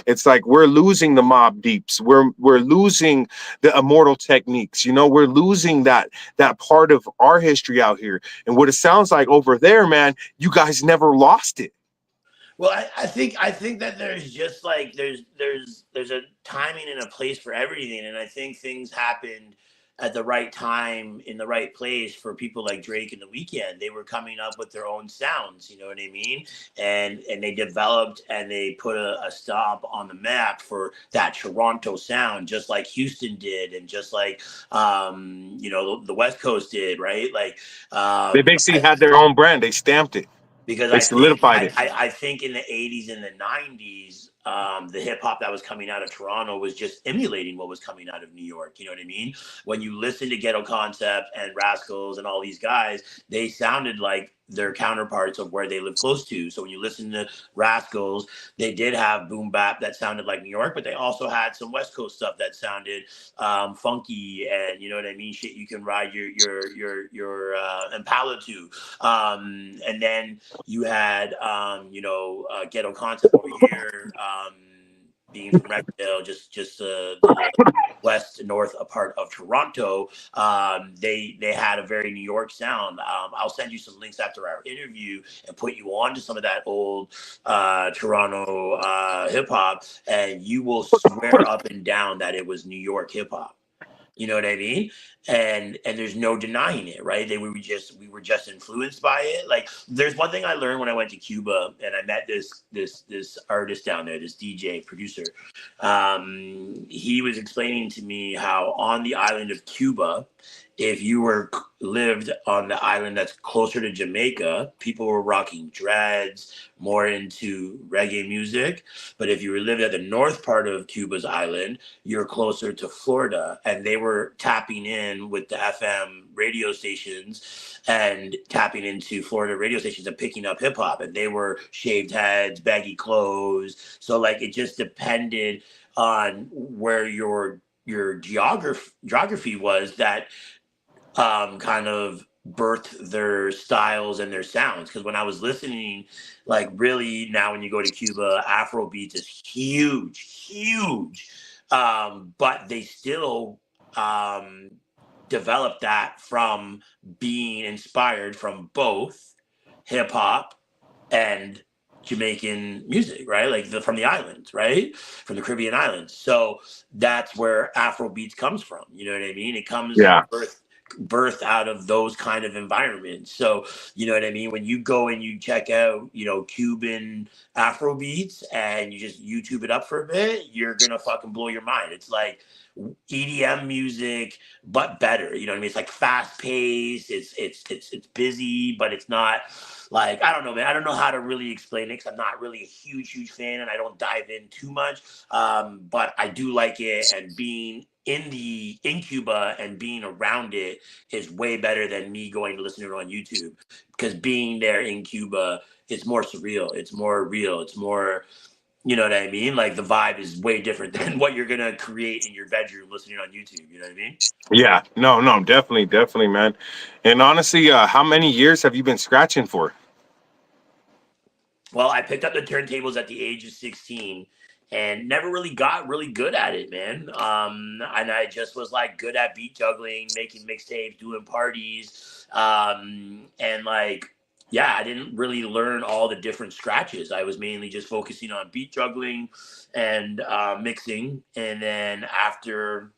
It's like we're losing the Mob Deeps. We're losing the Immortal Techniques, we're losing that part of our history out here. And what it sounds like over there, man, you guys never lost it. Well, I think that there's just like there's a timing and a place for everything, and I think things happened at the right time in the right place for people like Drake and The Weeknd. They were coming up with their own sounds, you know what I mean? And they developed and they put a stop on the map for that Toronto sound, just like Houston did, and just like the West Coast did, right? Like They um, basically had their own brand. They stamped it. because They solidified it. I think in the 80s and the 90s, the hip hop that was coming out of Toronto was just emulating what was coming out of New York. You know what I mean? When you listen to Ghetto Concept and Rascals and all these guys, they sounded like their counterparts of where they live close to. So when you listen to Rascals, they did have boom bap that sounded like New York, but they also had some West Coast stuff that sounded funky, and you know what I mean, shit you can ride your Impala to. And then you had Ghetto Concept over here, being from Rexdale, just the west north part of Toronto. They had a very New York sound. I'll send you some links after our interview and put you on to some of that old Toronto hip hop, and you will swear up and down that it was New York hip hop. You know what I mean? And there's no denying it, right? We were just influenced by it. Like there's one thing I learned when I went to Cuba and I met this artist down there, this DJ producer. He was explaining to me how on the island of Cuba, if you lived on the island that's closer to Jamaica, people were rocking dreads, more into reggae music. But if you were living at the north part of Cuba's island, you're closer to Florida, and they were tapping in with the FM radio stations and tapping into Florida radio stations and picking up hip hop, and they were shaved heads, baggy clothes. So like it just depended on where your geography was that kind of birthed their styles and their sounds. Because when I was listening, like really now when you go to Cuba, Afro beats is huge. But they still developed that from being inspired from both hip hop and Jamaican music, right? Like from the islands, right? From the Caribbean islands. So that's where Afro beats comes from. You know what I mean? It comes Yeah. birth out of those kind of environments. So you know what I mean? When you go and you check out, Cuban Afro beats and you just YouTube it up for a bit, you're gonna fucking blow your mind. It's like EDM music, but better. You know what I mean? It's like fast paced. It's busy, but it's not like, I don't know, man. I don't know how to really explain it because I'm not really a huge fan and I don't dive in too much. But I do like it, and being in Cuba and being around it is way better than me going to listen to it on YouTube, because being there in Cuba, it's more surreal, it's more real, it's more, you know what I mean? Like the vibe is way different than what you're gonna create in your bedroom listening on YouTube. You know what I mean? Yeah. No, no, definitely, man. And honestly, how many years have you been scratching for? Well, I picked up the turntables at the age of 16 and never really got really good at it, man. And I just was like good at beat juggling, making mixtapes, doing parties. And like, yeah, I didn't really learn all the different scratches. I was mainly just focusing on beat juggling and mixing. And then after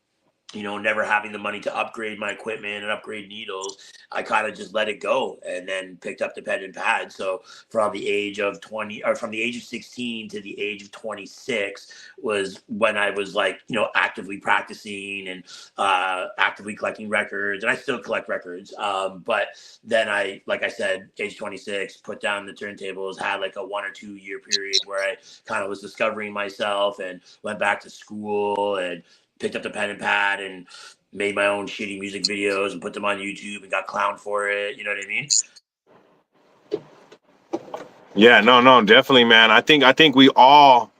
never having the money to upgrade my equipment and upgrade needles, I kind of just let it go and then picked up the pen and pad. So from the age of 20, or from the age of 16 to the age of 26 was when I was like, actively practicing and actively collecting records. And I still collect records. But then like I said, age 26, put down the turntables, had like a 1 or 2 year period where I kind of was discovering myself and went back to school and picked up the pen and pad and made my own shitty music videos and put them on YouTube and got clowned for it. You know what I mean? Yeah, no, no, definitely, man. I think we all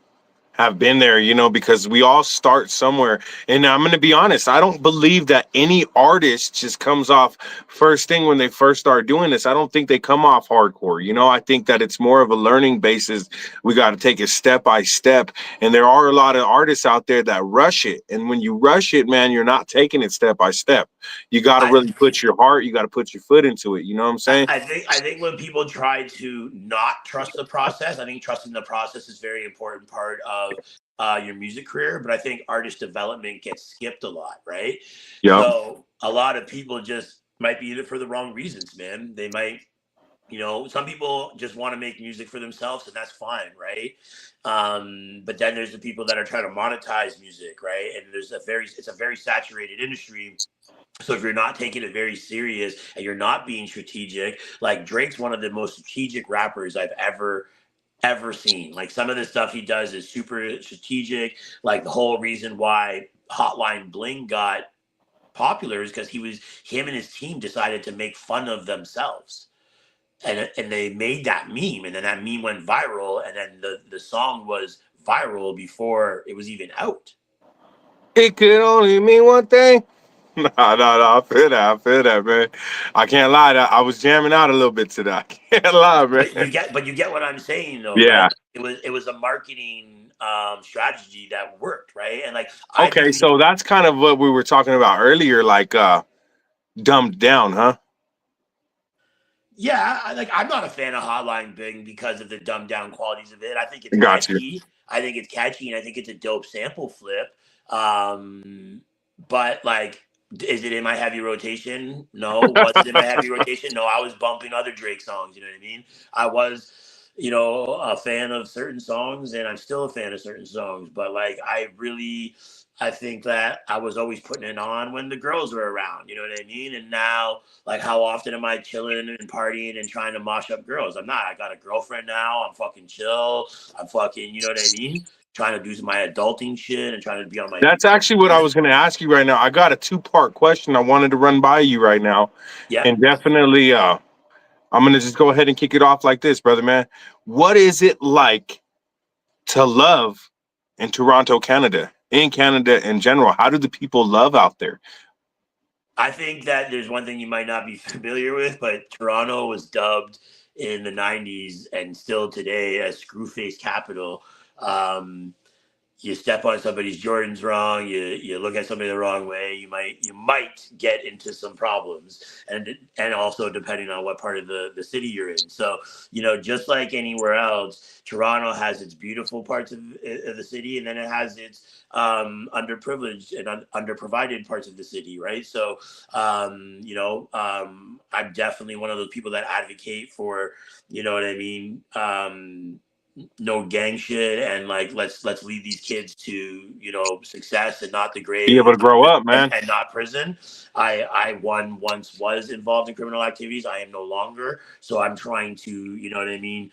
have been there, because we all start somewhere. And I'm going to be honest, I don't believe that any artist just comes off first thing when they first start doing this. I don't think they come off hardcore. I think that it's more of a learning basis. We got to take it step by step. And there are a lot of artists out there that rush it. And when you rush it, man, you're not taking it step by step. You got to I, really put your heart, you got to put your foot into it. You know what I'm saying? I think when people try to not trust the process, I think trusting the process is a very important part of your music career. But I think artist development gets skipped a lot, right? Yeah. So a lot of people just might be in it for the wrong reasons, man. They might, some people just want to make music for themselves, and that's fine, right? But then there's the people that are trying to monetize music, right? And it's a very saturated industry. So if you're not taking it very serious and you're not being strategic, like Drake's one of the most strategic rappers I've ever seen. Like some of the stuff he does is super strategic. Like the whole reason why Hotline Bling got popular is because him and his team decided to make fun of themselves. And they made that meme, and then that meme went viral, and then the song was viral before it was even out. It could only mean one thing. No, no, no. I feel that, man. I can't lie. I was jamming out a little bit today. I can't lie, man. But you get what I'm saying though, right? Yeah. It was a marketing strategy that worked, right? And like I Okay, believe, so that's kind of what we were talking about earlier, like dumbed down, huh? yeah, I'm not a fan of Hotline Bing because of the dumbed down qualities of it. I think it's Got you. catchy. And I think it's a dope sample flip. Um, but like Is it in my heavy rotation? No. Was it in my heavy rotation? No. I was bumping other Drake songs. You know what I mean? I was, a fan of certain songs, and I'm still a fan of certain songs. But like, I think that I was always putting it on when the girls were around. You know what I mean? And now, like, how often am I chilling and partying and trying to mosh up girls? I'm not. I got a girlfriend now. I'm fucking chill. I'm fucking. You know what I mean? Trying to do my adulting shit and trying to be on my. That's actually what I was going to ask you right now. I got a two-part question I wanted to run by you right now, Yeah. and definitely, I'm going to just go ahead and kick it off like this, brother man. What is it like to love in Toronto, Canada, in Canada in general? How do the people love out there? I think that there's one thing you might not be familiar with, but Toronto was dubbed in the 90s and still today as Screwface Capital. Um, you step on somebody's Jordans wrong, you look at somebody the wrong way, you might get into some problems, and also depending on what part of the city you're in. So just like anywhere else, Toronto has its beautiful parts of the city, and then it has its underprivileged and underprovided parts of the city, right? So I'm definitely one of those people that advocate for, you know what I mean, no gang shit, and like let's lead these kids to success and not the Be grave, able to grow up, and, man. and not prison. I once was involved in criminal activities. I am no longer, so I'm trying to, you know what I mean,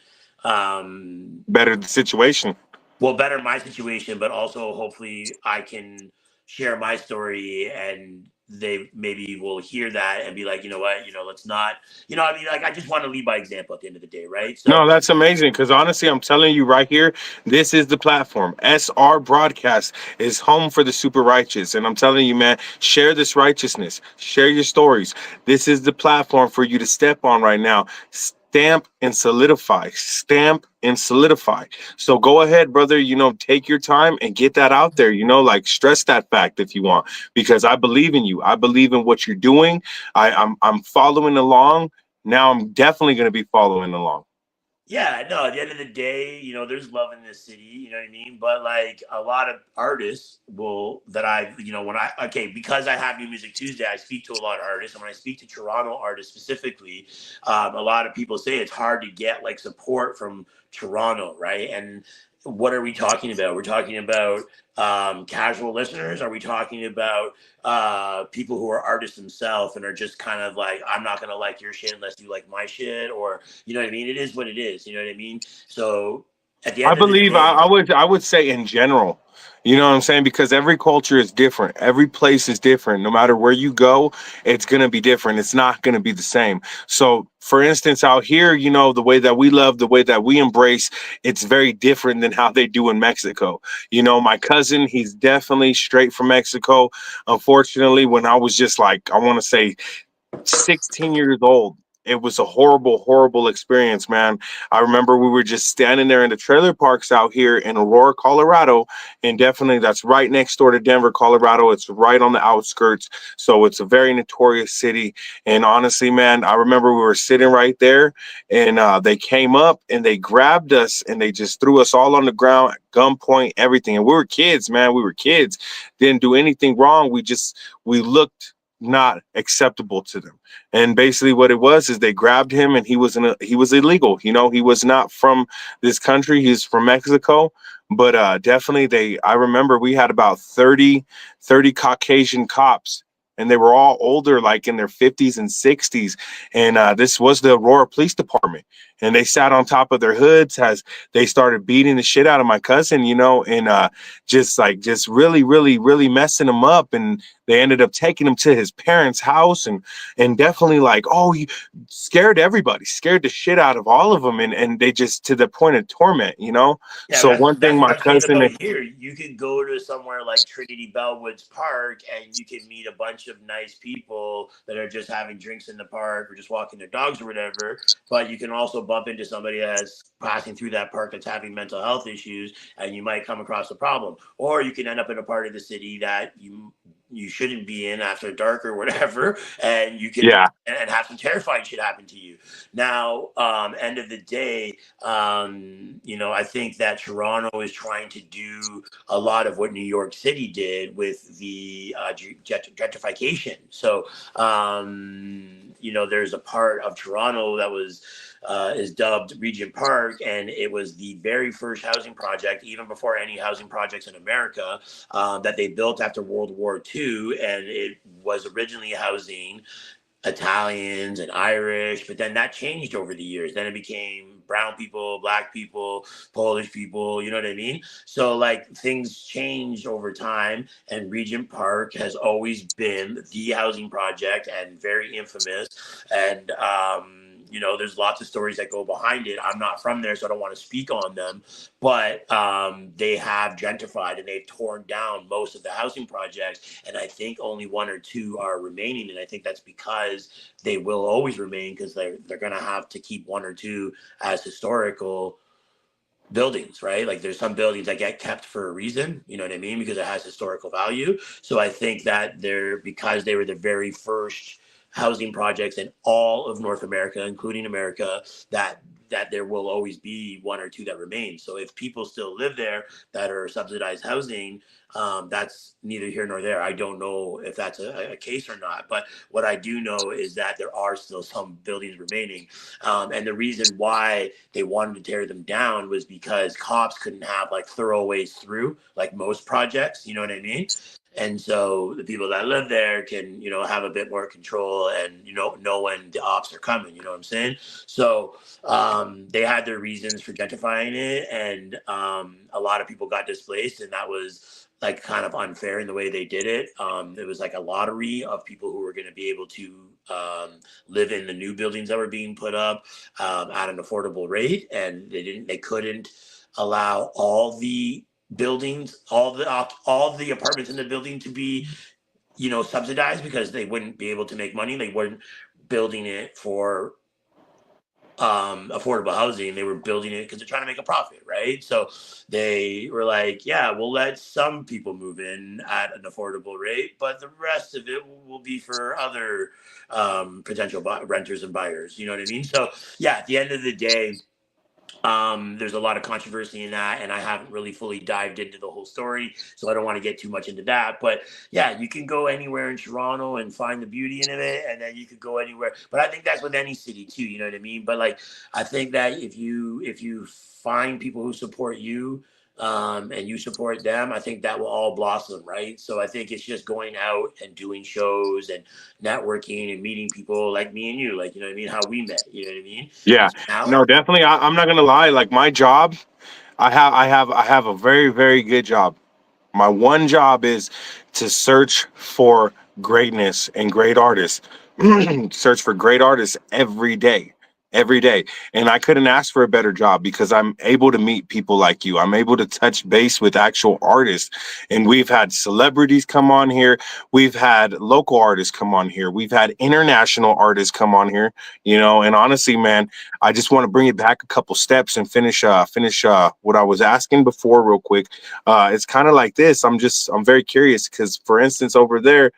Better the situation. well, better my situation, but also hopefully I can share my story, and they maybe will hear that and be like, you know what, let's not, I mean, like, I just want to lead by example at the end of the day, right? So No, that's amazing. Because honestly, I'm telling you right here, this is the platform. SR Broadcast is home for the super righteous. And I'm telling you, man, share this righteousness, share your stories. This is the platform for you to step on right now. Stamp and solidify. Stamp and solidify. So go ahead, brother. Take your time and get that out there. Like stress that fact if you want, because I believe in you. I believe in what you're doing. I'm following along. Now I'm definitely going to be following along. yeah, no, at the end of the day, there's love in this city, you know what I mean? But like a lot of artists because I have New Music Tuesday, I speak to a lot of artists. And when I speak to Toronto artists specifically, a lot of people say it's hard to get like support from Toronto, right? And what are we talking about? We're talking about casual listeners? Are we talking about people who are artists themselves and are just kind of like, I'm not going to like your shit unless you like my shit? Or, you know what I mean? It is what it is. You know what I mean? So at the I end of the believe day, I would say in general, you know what I'm saying? Because every culture is different. Every place is different. No matter where you go, it's gonna be different. It's not gonna be the same. So for instance, out here, the way that we love, the way that we embrace, it's very different than how they do in Mexico. My cousin, he's definitely straight from Mexico. Unfortunately, when I was just like, I want to say 16 years old. It was a horrible, horrible experience, man. I remember we were just standing there in the trailer parks out here in Aurora, Colorado, and definitely that's right next door to Denver, Colorado. It's right on the outskirts, so it's a very notorious city. And honestly, man, I remember we were sitting right there, and they came up and they grabbed us and they just threw us all on the ground, at gunpoint, everything. And we were kids, man. We were kids, didn't do anything wrong. We looked not acceptable to them. And basically what it was is they grabbed him and he was illegal. He was not from this country. He's from Mexico. But definitely I remember we had about 30 Caucasian cops, and they were all older, like in their 50s and 60s. And this was the Aurora Police Department. And they sat on top of their hoods as they started beating the shit out of my cousin, and just really, really, really messing him up. And they ended up taking him to his parents' house, and definitely like, oh, he scared everybody, scared the shit out of all of them, and they just to the point of torment. yeah, So that's one thing that's my what I'm saying cousin, about here. You could go to somewhere like Trinity Bellwoods Park, and you can meet a bunch of nice people that are just having drinks in the park or just walking their dogs or whatever. But you can also bump into somebody that's passing through that park that's having mental health issues, and you might come across a problem. Or you can end up in a part of the city that you shouldn't be in after dark or whatever, and you can Yeah. and have some terrifying shit happen to you. Now, end of the day, I think that Toronto is trying to do a lot of what New York City did with the gentrification. So, there's a part of Toronto that was is dubbed Regent Park, and it was the very first housing project, even before any housing projects in America, that they built after World War II, and it was originally housing Italians and Irish, but then that changed over the years. Then it became brown people, black people, Polish people, you know what I mean? So like things changed over time, and Regent Park has always been the housing project and very infamous. And there's lots of stories that go behind it. I'm not from there, so I don't want to speak on them, but they have gentrified and they've torn down most of the housing projects, and I think only one or two are remaining, and I think that's because they will always remain, because they're going to have to keep one or two as historical buildings, right? Like there's some buildings that get kept for a reason, you know what I mean, because it has historical value. So I think that because they were the very first housing projects in all of North America, including America, that there will always be one or two that remain. So if people still live there that are subsidized housing, that's neither here nor there. I don't know if that's a case or not, but what I do know is that there are still some buildings remaining. And the reason why they wanted to tear them down was because cops couldn't have like thoroways through like most projects, you know what I mean? And so the people that live there can, have a bit more control and, know when the ops are coming, you know what I'm saying? So they had their reasons for gentrifying it, and a lot of people got displaced, and that was like kind of unfair in the way they did it. It was like a lottery of people who were going to be able to live in the new buildings that were being put up at an affordable rate, and they couldn't allow all the buildings, all the apartments in the building to be, subsidized, because they wouldn't be able to make money. They weren't building it for affordable housing. They were building it because they're trying to make a profit, right? So they were like, yeah, we'll let some people move in at an affordable rate, but the rest of it will be for other potential renters and buyers, you know what I mean? So yeah, at the end of the day, there's a lot of controversy in that, and I haven't really fully dived into the whole story, so I don't want to get too much into that. But yeah, you can go anywhere in Toronto and find the beauty in it, and then you could go anywhere. But I think that's with any city too, you know what I mean? But like, I think that if you find people who support you, and you support them, I think that will all blossom, right? So I think it's just going out and doing shows and networking and meeting people like me and you, like, you know what I mean, how we met, you know what I mean? Yeah. Now, No, definitely. I'm not gonna lie. Like my job, I have a very, very good job. My one job is to search for greatness and great artists. Search for great artists every day. Every day. And I couldn't ask for a better job because I'm able to meet people like you. I'm able to touch base with actual artists. And we've had celebrities come on here. We've had local artists come on here. We've had international artists come on here, and honestly, man, I just want to bring it back a couple steps and finish what I was asking before real quick. It's kind of like this. I'm very curious because, for instance, over there,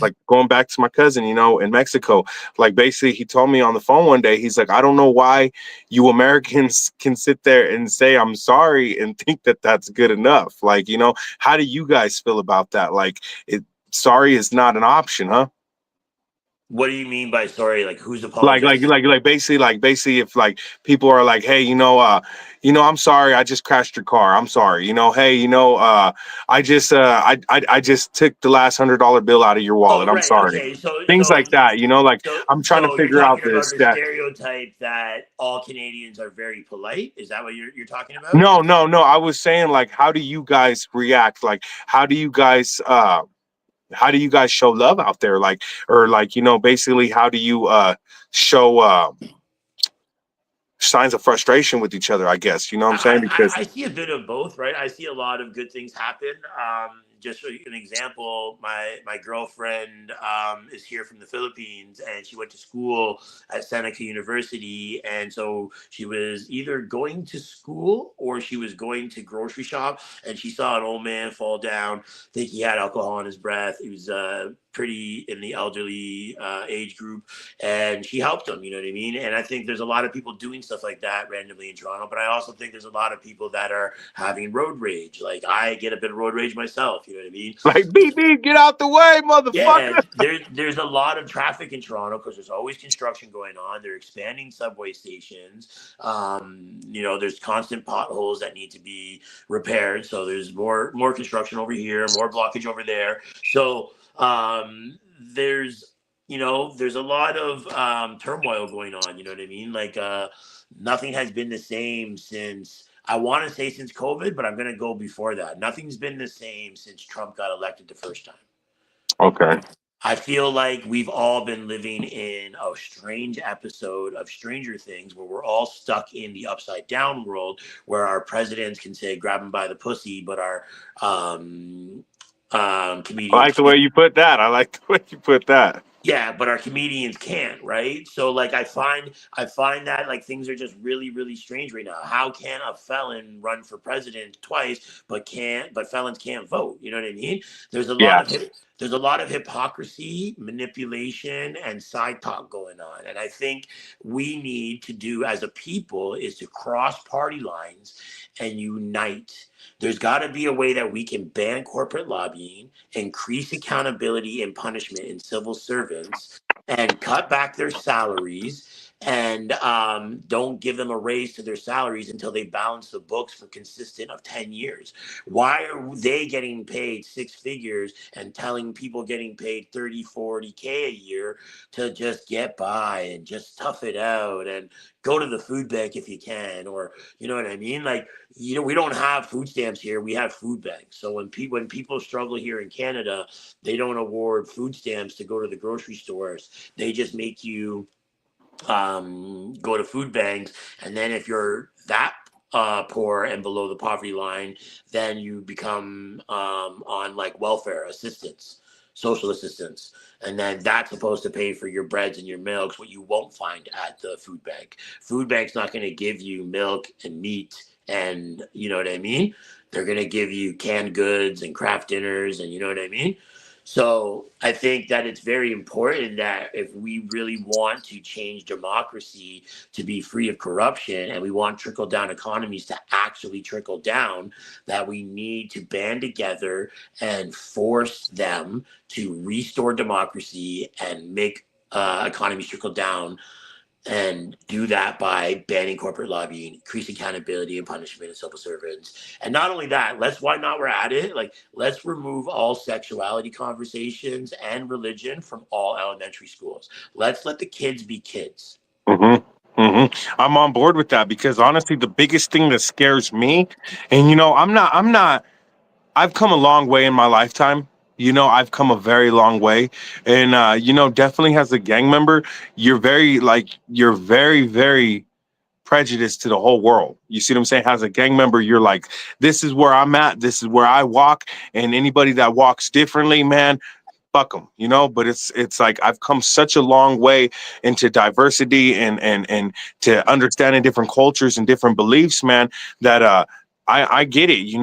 like going back to my cousin, in Mexico, like basically he told me on the phone one day, he's like, I don't know why you Americans can sit there and say I'm sorry and think that that's good enough. Like, how do you guys feel about that? Like, sorry is not an option, huh? what do you mean by sorry? Like who's like like apologizing? like like basically if like people are like, hey, I'm sorry, I just crashed your car, I'm sorry, hey, I just took the last $100 bill out of your wallet, Oh, I'm right. sorry, Okay. So things so like that, like I'm trying to so you're figure out talking about this the that stereotype that all Canadians are very polite. Is that what you're talking about? no, no, no, I was saying, like, how do you guys react, like how do you guys show love out there, like, or like, basically how do you show signs of frustration with each other, I guess. You know what I'm saying? I Because see a bit of both, right? I see a lot of good things happen just for an example, my girlfriend is here from the Philippines, and she went to school at Seneca University, and so she was either going to school or she was going to grocery shop, and she saw an old man fall down. I think he had alcohol in his breath. He was pretty in the elderly age group, and she helped him. You know what I mean? And I think there's a lot of people doing stuff like that randomly in Toronto, but I also think there's a lot of people that are having road rage. Like I get a bit of road rage myself. You know what I mean? Like, beep, beep, get out the way, Yeah, motherfucker. there's a lot of traffic in Toronto because there's always construction going on. They're expanding subway stations. There's constant potholes that need to be repaired. So there's more construction over here, more blockage over there. So there's a lot of turmoil going on. You know what I mean? Like nothing has been the same since. I want to say since COVID, but I'm going to go before that. Nothing's been the same since Trump got elected the first time. Okay. I feel like we've all been living in a strange episode of Stranger Things where we're all stuck in the upside down world where our presidents can say grab him by the pussy, but our I comedians like the way can't. you put that. I like the way you put that. Yeah, but our comedians can't, right? So like I find that like things are just really, really strange right now. How can a felon run for president twice but felons can't vote? You know what I mean? There's a lot Yeah. of there's a lot of hypocrisy, manipulation, and side talk going on. And I think we need to do as a people is to cross party lines and unite. There's got to be a way that we can ban corporate lobbying, increase accountability and punishment in civil servants, and cut back their salaries and don't give them a raise to their salaries until they balance the books for consistent of 10 years. Why are they getting paid six figures and telling people getting paid 30, 40K a year to just get by and just tough it out and go to the food bank if you can, or you know what I mean? Like, we don't have food stamps here. We have food banks. So when people struggle here in Canada, they don't award food stamps to go to the grocery stores. They just make you go to food banks, and then if you're that poor and below the poverty line, then you become on like welfare assistance, social assistance, and then that's supposed to pay for your breads and your milks, what you won't find at the food bank. Food bank's not going to give you milk and meat, and you know what I mean. They're going to give you canned goods and craft dinners, and you know what I mean. So I think that it's very important that if we really want to change democracy to be free of corruption and we want trickle down economies to actually trickle down, that we need to band together and force them to restore democracy and make economies trickle down, and do that by banning corporate lobbying, increase accountability and punishment of civil servants. And not only that, why not we're at it, like let's remove all sexuality conversations and religion from all elementary schools. Let's let the kids be kids. I'm on board with that because honestly, the biggest thing that scares me, and I'm not. I've come a long way in my lifetime. I've come a very long way, and definitely as a gang member, you're very, very prejudiced to the whole world. You see what I'm saying? As a gang member, you're like, this is where I'm at, this is where I walk, and anybody that walks differently, man, fuck them. But it's like I've come such a long way into diversity and to understanding different cultures and different beliefs, man, that I get it.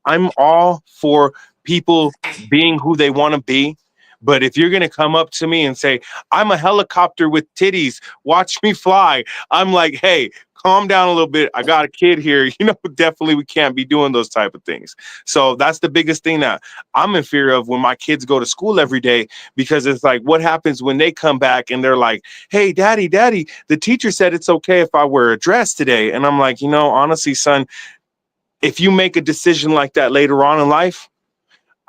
I'm all for people being who they want to be. But if you're gonna come up to me and say, I'm a helicopter with titties, watch me fly, I'm like, hey, calm down a little bit. I got a kid here. Definitely we can't be doing those type of things. So that's the biggest thing that I'm in fear of when my kids go to school every day, because it's like, what happens when they come back and they're like, hey, daddy, the teacher said it's okay if I wear a dress today. And I'm like, honestly, son, if you make a decision like that later on in life,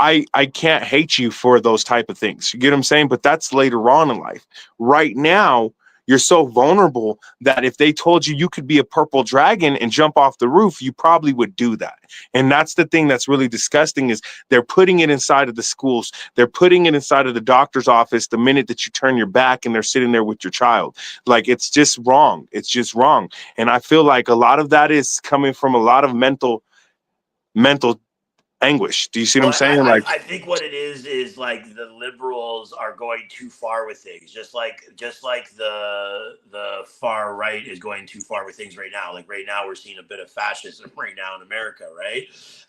I can't hate you for those type of things. You get what I'm saying? But that's later on in life. Right now, you're so vulnerable that if they told you could be a purple dragon and jump off the roof, you probably would do that. And that's the thing that's really disgusting is they're putting it inside of the schools. They're putting it inside of the doctor's office the minute that you turn your back and they're sitting there with your child. Like, it's just wrong. It's just wrong. And I feel like a lot of that is coming from a lot of mental anguish. Do you see what I'm Well, saying? Like, I think what it is like the liberals are going too far with things, just like the far right is going too far with things right now. Like right now, we're seeing a bit of fascism right now in America, right?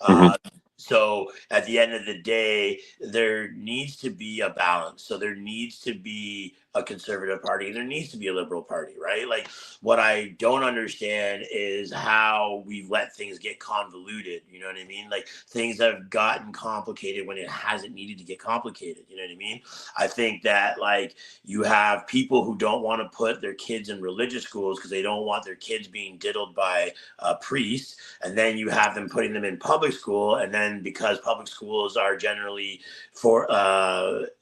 mhm. So at the end of the day, there needs to be a balance. So there needs to be a conservative party and there needs to be a liberal party, right? Like what I don't understand is how we've let things get convoluted. You know what I mean? Like things have gotten complicated when it hasn't needed to get complicated. You know what I mean? I think that like you have people who don't want to put their kids in religious schools because they don't want their kids being diddled by priests, and then you have them putting them in public school, and then because public schools are generally for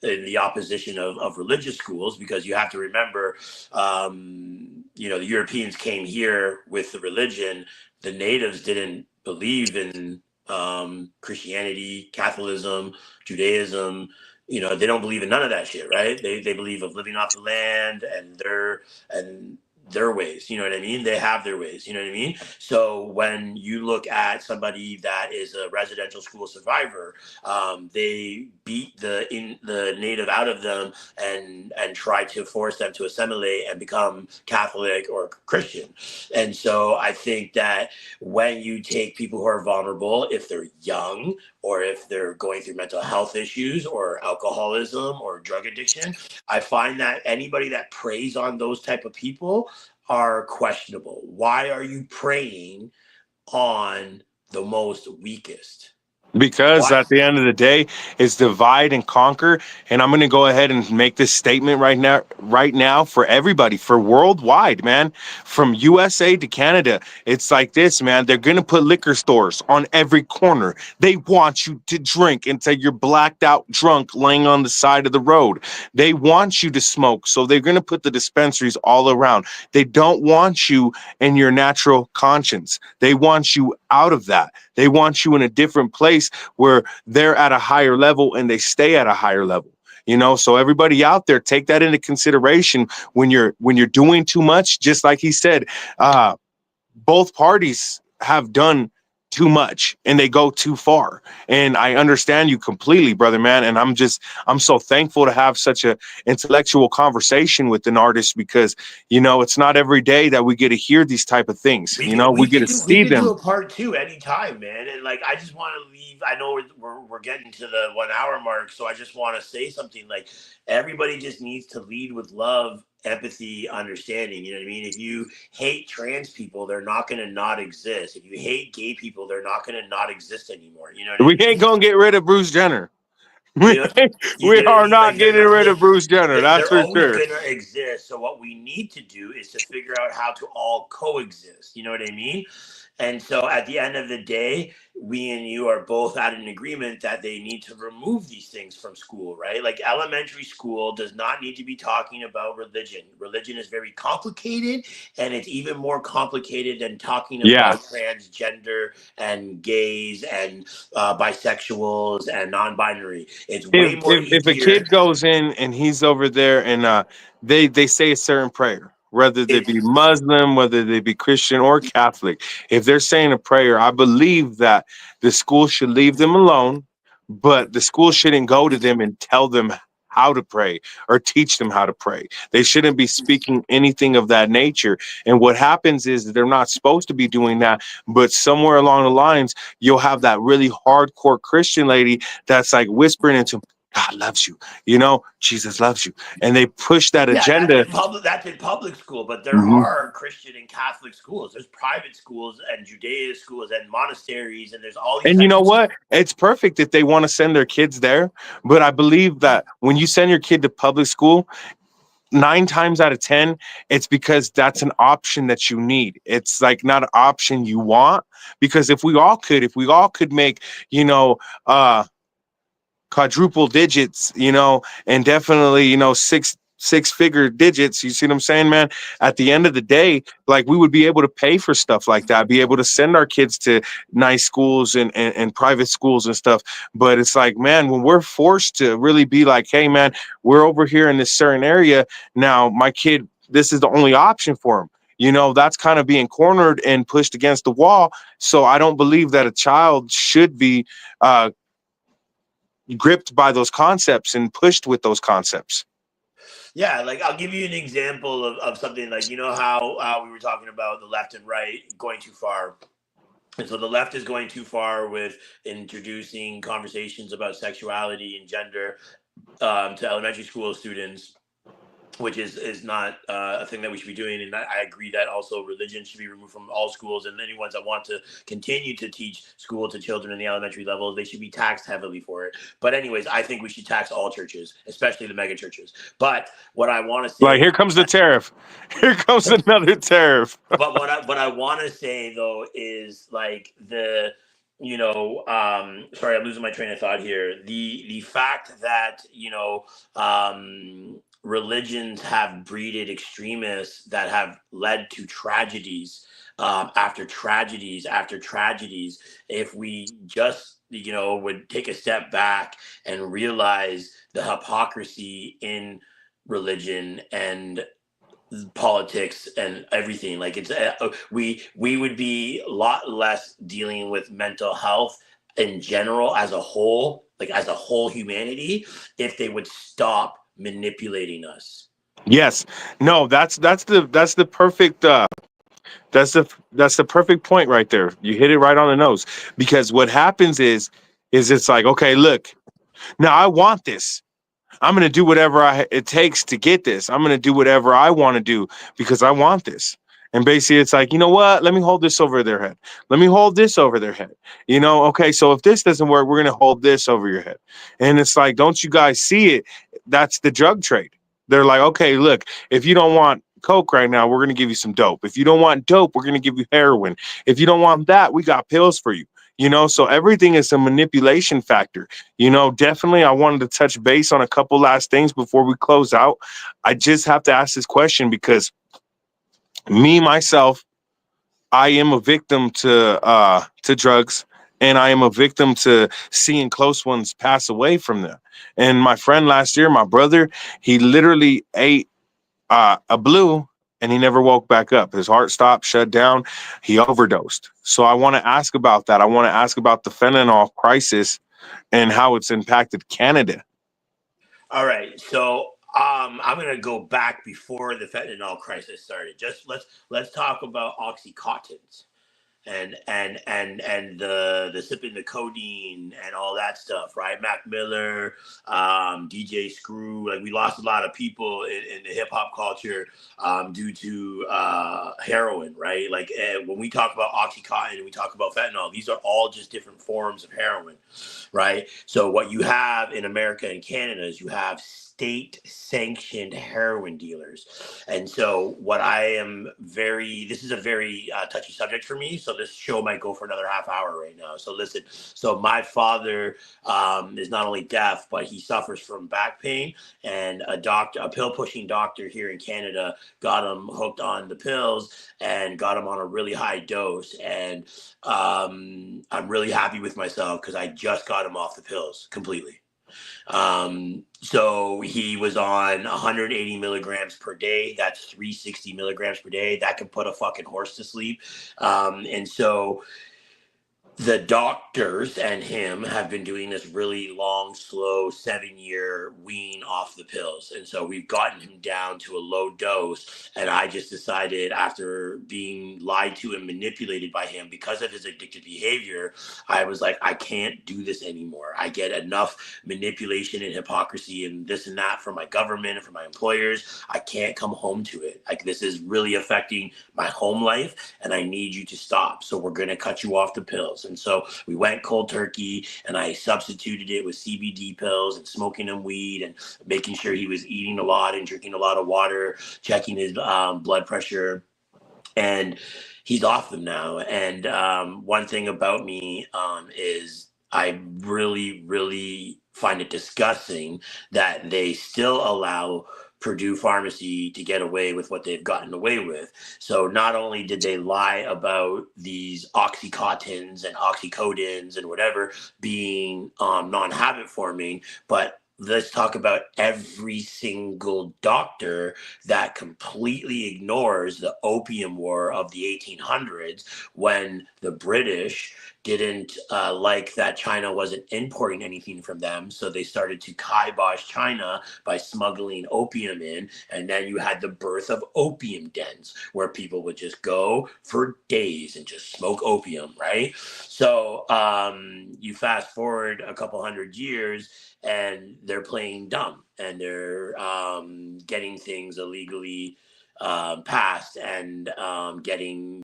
in the opposition of religious schools, because you have to remember, the Europeans came here with the religion. The natives didn't believe in Christianity, Catholicism, Judaism. They don't believe in none of that shit, right? They believe of living off the land and their ways. You know what I mean? They have their ways. You know what I mean? So when you look at somebody that is a residential school survivor, they beat the native out of them and try to force them to assimilate and become Catholic or Christian. And so I think that when you take people who are vulnerable, if they're young or if they're going through mental health issues or alcoholism or drug addiction, I find that anybody that preys on those type of people are questionable. Why are you preying on the most weakest? Because Why? at the end of the day, it's divide and conquer. And I'm going to go ahead and make this statement right now for everybody, for worldwide, man, from USA to Canada. It's like this, man. They're going to put liquor stores on every corner. They want you to drink until you're blacked out drunk laying on the side of the road. They want you to smoke. So they're going to put the dispensaries all around. They don't want you in your natural conscience. They want you out of that. They want you in a different place where they're at a higher level and they stay at a higher level. So everybody out there, take that into consideration when you're doing too much. Just like he said, uh, both parties have done too much and they go too far. And I understand you completely, brother, man. And I'm so thankful to have such a intellectual conversation with an artist, because it's not every day that we get to hear these type of things. We could We we get could to do we see could do them. a part two anytime, man. And like I just want to leave. I know we're getting to the 1 hour mark, so I just want to say something. Like everybody just needs to lead with love, empathy, understanding. You know what I mean? If you hate trans people, they're not going to not exist. If you hate gay people, they're not going to not exist anymore. You know what I We ain't mean? gonna get rid of Bruce Jenner. You We know, you we get what I are mean? not Like getting rid of Bruce Jenner. That's they're for always sure. gonna exist. So what we need to do is to figure out how to all coexist. You know what I mean? And so at the end of the day, we and you are both at an agreement that they need to remove these things from school, right? Like elementary school does not need to be talking about religion. Religion is very complicated, and it's even more complicated than talking Yeah. about transgender and gays and bisexuals and non-binary. It's If way more if a easier. kid goes in and he's over there and they say a certain prayer, whether they be It's Muslim, whether they be Christian or Catholic, if they're saying a prayer, I believe that the school should leave them alone, but the school shouldn't go to them and tell them how to pray or teach them how to pray. They shouldn't be speaking anything of that nature. And what happens is that they're not supposed to be doing that, but somewhere along the lines, you'll have that really hardcore Christian lady that's like whispering into him, God loves you, Jesus loves you. And they push that Yeah, that's agenda. in public. That's in public school, but there Mhm. are Christian and Catholic schools. There's private schools and Judaist schools and monasteries, and there's all these And you types know of. what? It's perfect if they want to send their kids there. But I believe that when you send your kid to public school, 9 times out of 10, it's because that's an option that you need. It's like not an option you want. Because if we all could make, you know, uh quadruple digits, and definitely, six figure digits. You see what I'm saying, man? At the end of the day, like we would be able to pay for stuff like that, be able to send our kids to nice schools and private schools and stuff. But it's like, man, when we're forced to really be like, hey, man, we're over here in this certain area now, my kid, this is the only option for him. That's kind of being cornered and pushed against the wall. So I don't believe that a child should be uh, gripped by those concepts and pushed with those concepts. Yeah, like I'll give you an example of something like, how we were talking about the left and right going too far. And so the left is going too far with introducing conversations about sexuality and gender to elementary school students, which is not a thing that we should be doing. And I agree that also religion should be removed from all schools, and any ones that want to continue to teach school to children in the elementary levels, they should be taxed heavily for it. But anyways, I think we should tax all churches, especially the mega churches. But what I want to say, Like, here comes the tariff. Here comes another tariff. but what I want to say though is like sorry, I'm losing my train of thought here. The fact that religions have breeded extremists that have led to tragedies after tragedies after tragedies. If we just would take a step back and realize the hypocrisy in religion and politics and everything, like it's we would be a lot less dealing with mental health in general as a whole, like as a whole humanity, if they would stop manipulating us. Yes. No, that's the perfect that's the perfect point right there. You hit it right on the nose. Because what happens is it's like, okay, look, now I want this. I'm going to do whatever it takes to get this. I'm going to do whatever I want to do because I want this. And basically, it's like, you know what? Let me hold this over their head. Let me hold this over their head. Okay, so if this doesn't work, we're going to hold this over your head. And it's like, don't you guys see it? That's the drug trade. They're like, okay, look, if you don't want coke right now, we're going to give you some dope. If you don't want dope, we're going to give you heroin. If you don't want that, we got pills for you. So everything is a manipulation factor. Definitely I wanted to touch base on a couple last things before we close out. I just have to ask this question because myself, I am a victim to drugs, and I am a victim to seeing close ones pass away from them. And my friend last year, my brother, he literally ate a blue and he never woke back up. His heart stopped, shut down. He overdosed. So I want to ask about that. I want to ask about the fentanyl crisis and how it's impacted Canada. All right, so I'm gonna go back before the fentanyl crisis started. Just let's talk about oxycontins and the sipping the codeine and all that stuff, right? Mac Miller, DJ Screw, like we lost a lot of people in the hip hop culture due to heroin, right? Like when we talk about Oxycontin and we talk about fentanyl, these are all just different forms of heroin, right? So what you have in America and Canada is you have state sanctioned heroin dealers. And so this is a very touchy subject for me. So this show might go for another half hour right now. So listen, so my father is not only deaf, but he suffers from back pain, and a pill pushing doctor here in Canada got him hooked on the pills and got him on a really high dose. And I'm really happy with myself because I just got him off the pills completely. So he was on 180 milligrams per day. That's 360 milligrams per day. That can put a fucking horse to sleep. And so the doctors and him have been doing this really long, slow 7-year wean off the pills. And so we've gotten him down to a low dose. And I just decided, after being lied to and manipulated by him because of his addictive behavior, I was like, I can't do this anymore. I get enough manipulation and hypocrisy and this and that from my government and from my employers. I can't come home to it. Like, this is really affecting my home life, and I need you to stop. So we're going to cut you off the pills. And so we went cold turkey, and I substituted it with CBD pills and smoking him weed and making sure he was eating a lot and drinking a lot of water, checking his blood pressure. And he's off them now. And one thing about me is I really, really find it disgusting that they still allow Purdue Pharmacy to get away with what they've gotten away with. So not only did they lie about these oxycontins and oxycodins and whatever being non-habit forming, but let's talk about every single doctor that completely ignores the opium war of the 1800s when the British didn't like that China wasn't importing anything from them. So they started to kibosh China by smuggling opium in. And then you had the birth of opium dens where people would just go for days and just smoke opium, right? So you fast forward a couple hundred years and they're playing dumb and they're getting things illegally passed and getting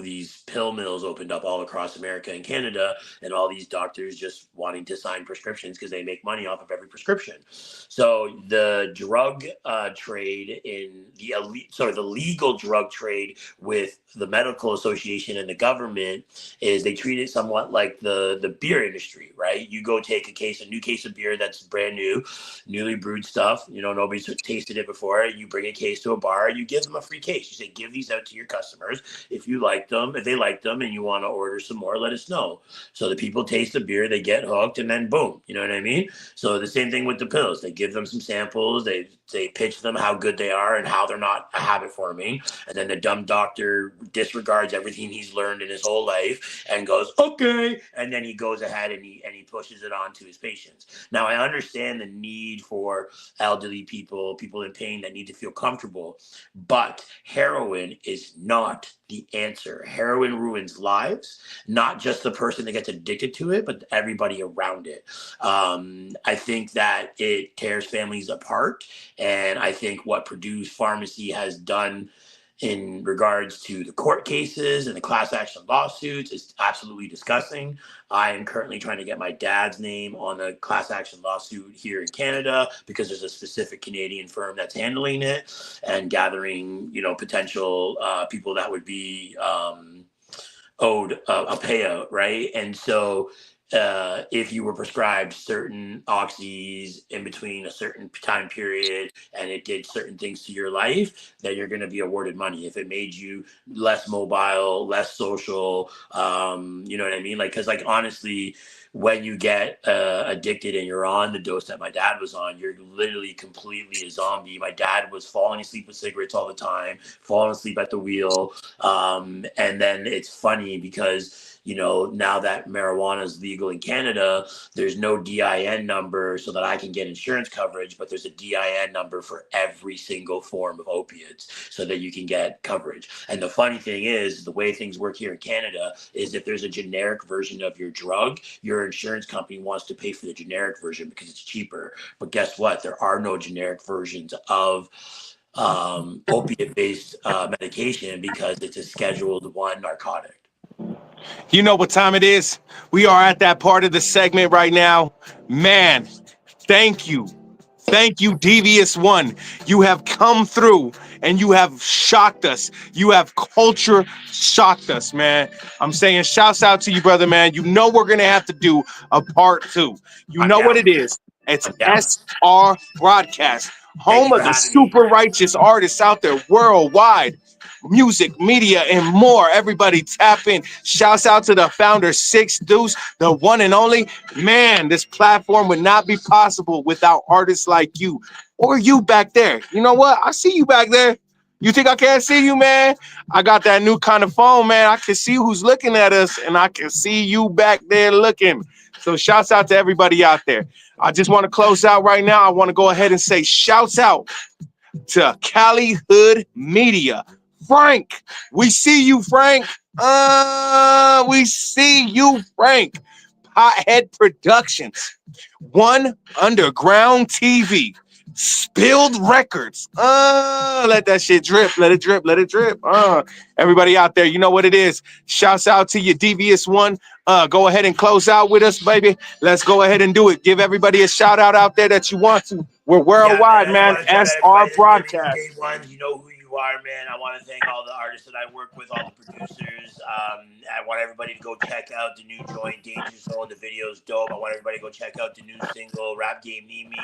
these pill mills opened up all across America and Canada, and all these doctors just wanting to sign prescriptions because they make money off of every prescription. So the drug trade in the legal drug trade with the medical association and the government is they treat it somewhat like the beer industry, right? You go take a new case of beer that's brand new, newly brewed stuff. Nobody's tasted it before. You bring a case to a bar, you give them a free case. You say, give these out to your customers. If they like them and you want to order some more, let us know. So the people taste the beer, they get hooked, and then boom, you know what I mean? So the same thing with the pills. They give them some samples, they pitch them how good they are and how they're not habit forming. And then the dumb doctor disregards everything he's learned in his whole life and goes, okay. And then he goes ahead and he pushes it on to his patients. Now I understand the need for elderly people in pain that need to feel comfortable, but heroin is not the answer. Heroin ruins lives, not just the person that gets addicted to it, but everybody around it. I think that it tears families apart. And I think what Purdue's pharmacy has done in regards to the court cases and the class action lawsuits is absolutely disgusting. I am currently trying to get my dad's name on a class action lawsuit here in Canada because there's a specific Canadian firm that's handling it and gathering, potential people that would be owed a payout, right? And so if you were prescribed certain oxys in between a certain time period and it did certain things to your life, then you're going to be awarded money. If it made you less mobile, less social, you know what I mean? Because honestly, when you get addicted and you're on the dose that my dad was on, you're literally completely a zombie. My dad was falling asleep with cigarettes all the time, falling asleep at the wheel. And then it's funny because now that marijuana is legal in Canada, there's no DIN number so that I can get insurance coverage, but there's a DIN number for every single form of opiates so that you can get coverage. And the funny thing is, the way things work here in Canada is if there's a generic version of your drug, your insurance company wants to pay for the generic version because it's cheaper. But guess what? There are no generic versions of opiate-based medication because it's a Scheduled 1 narcotic. You know what time it is? We are at that part of the segment right now. Man, thank you. Thank you, Devious One. You have come through and you have shocked us. You have culture shocked us, man. I'm saying shouts out to you, brother, man. You know we're going to have to do a part 2. You know what it is. It's SR Broadcast, home of the super righteous artists out there worldwide. Music, media, and more. Everybody tap in. Shouts out to the founder, Six Deuce, the one and only. Man, this platform would not be possible without artists like you or you back there. You know what? I see you back there. You think I can't see you, man? I got that new kind of phone, man. I can see who's looking at us, and I can see you back there looking. So shouts out to everybody out there. I just want to close out right now. I want to go ahead and say shouts out to Cali Hood Media. Frank, we see you, Frank. We see you, Frank. Pothead Productions, One Underground TV, Spilled Records. Let that shit drip. Let it drip. Let it drip. Everybody out there, you know what it is. Shouts out to you, Devious One. Go ahead and close out with us, baby. Let's go ahead and do it. Give everybody a shout out there that you want to. We're worldwide, man. SR Broadcast. You know who you are, man. I want to thank all the artists that I work with, all the producers. I want everybody to go check out the new joint, Danger Zone. The video's dope. I want everybody to go check out the new single, Rap Game Need Me.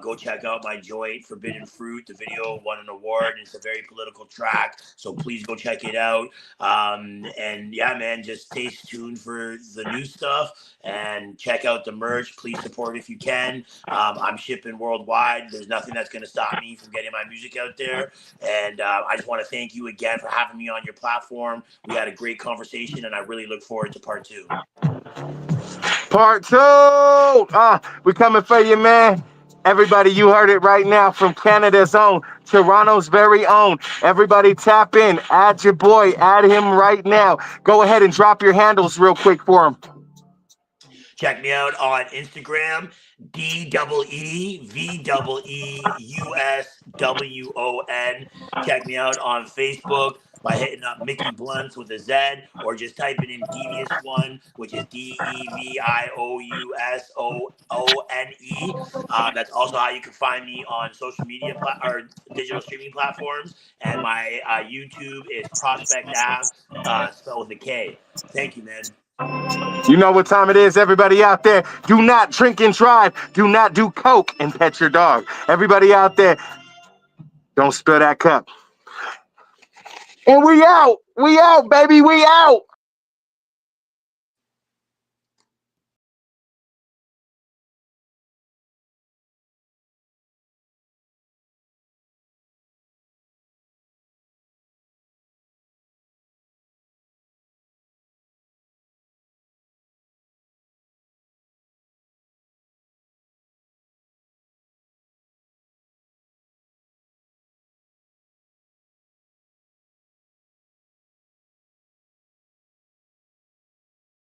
Go check out my joint, Forbidden Fruit. The video won an award. It's a very political track, so please go check it out. And yeah, man, just stay tuned for the new stuff and check out the merch. Please support if you can. I'm shipping worldwide. There's nothing that's going to stop me from getting my music out there. And I just want to thank you again for having me on your platform. We had a great conversation, and I really look forward to part 2. Part 2. We coming for you, man. Everybody, you heard it right now from Canada's own, Toronto's very own. Everybody tap in, add your boy, add him right now. Go ahead and drop your handles real quick for him. Check me out on Instagram, DEVEUSWON. Check me out on Facebook by hitting up Mickey Blunts with a Z, or just typing in Devious One, which is DEVIOUSONE. That's also how you can find me on social media or digital streaming platforms. And my YouTube is Prospect Ave, spelled with a K. Thank you, man. You know what time it is, everybody out there. Do not drink and drive. Do not do coke and pet your dog. Everybody out there, don't spill that cup. And we out. We out, baby. We out.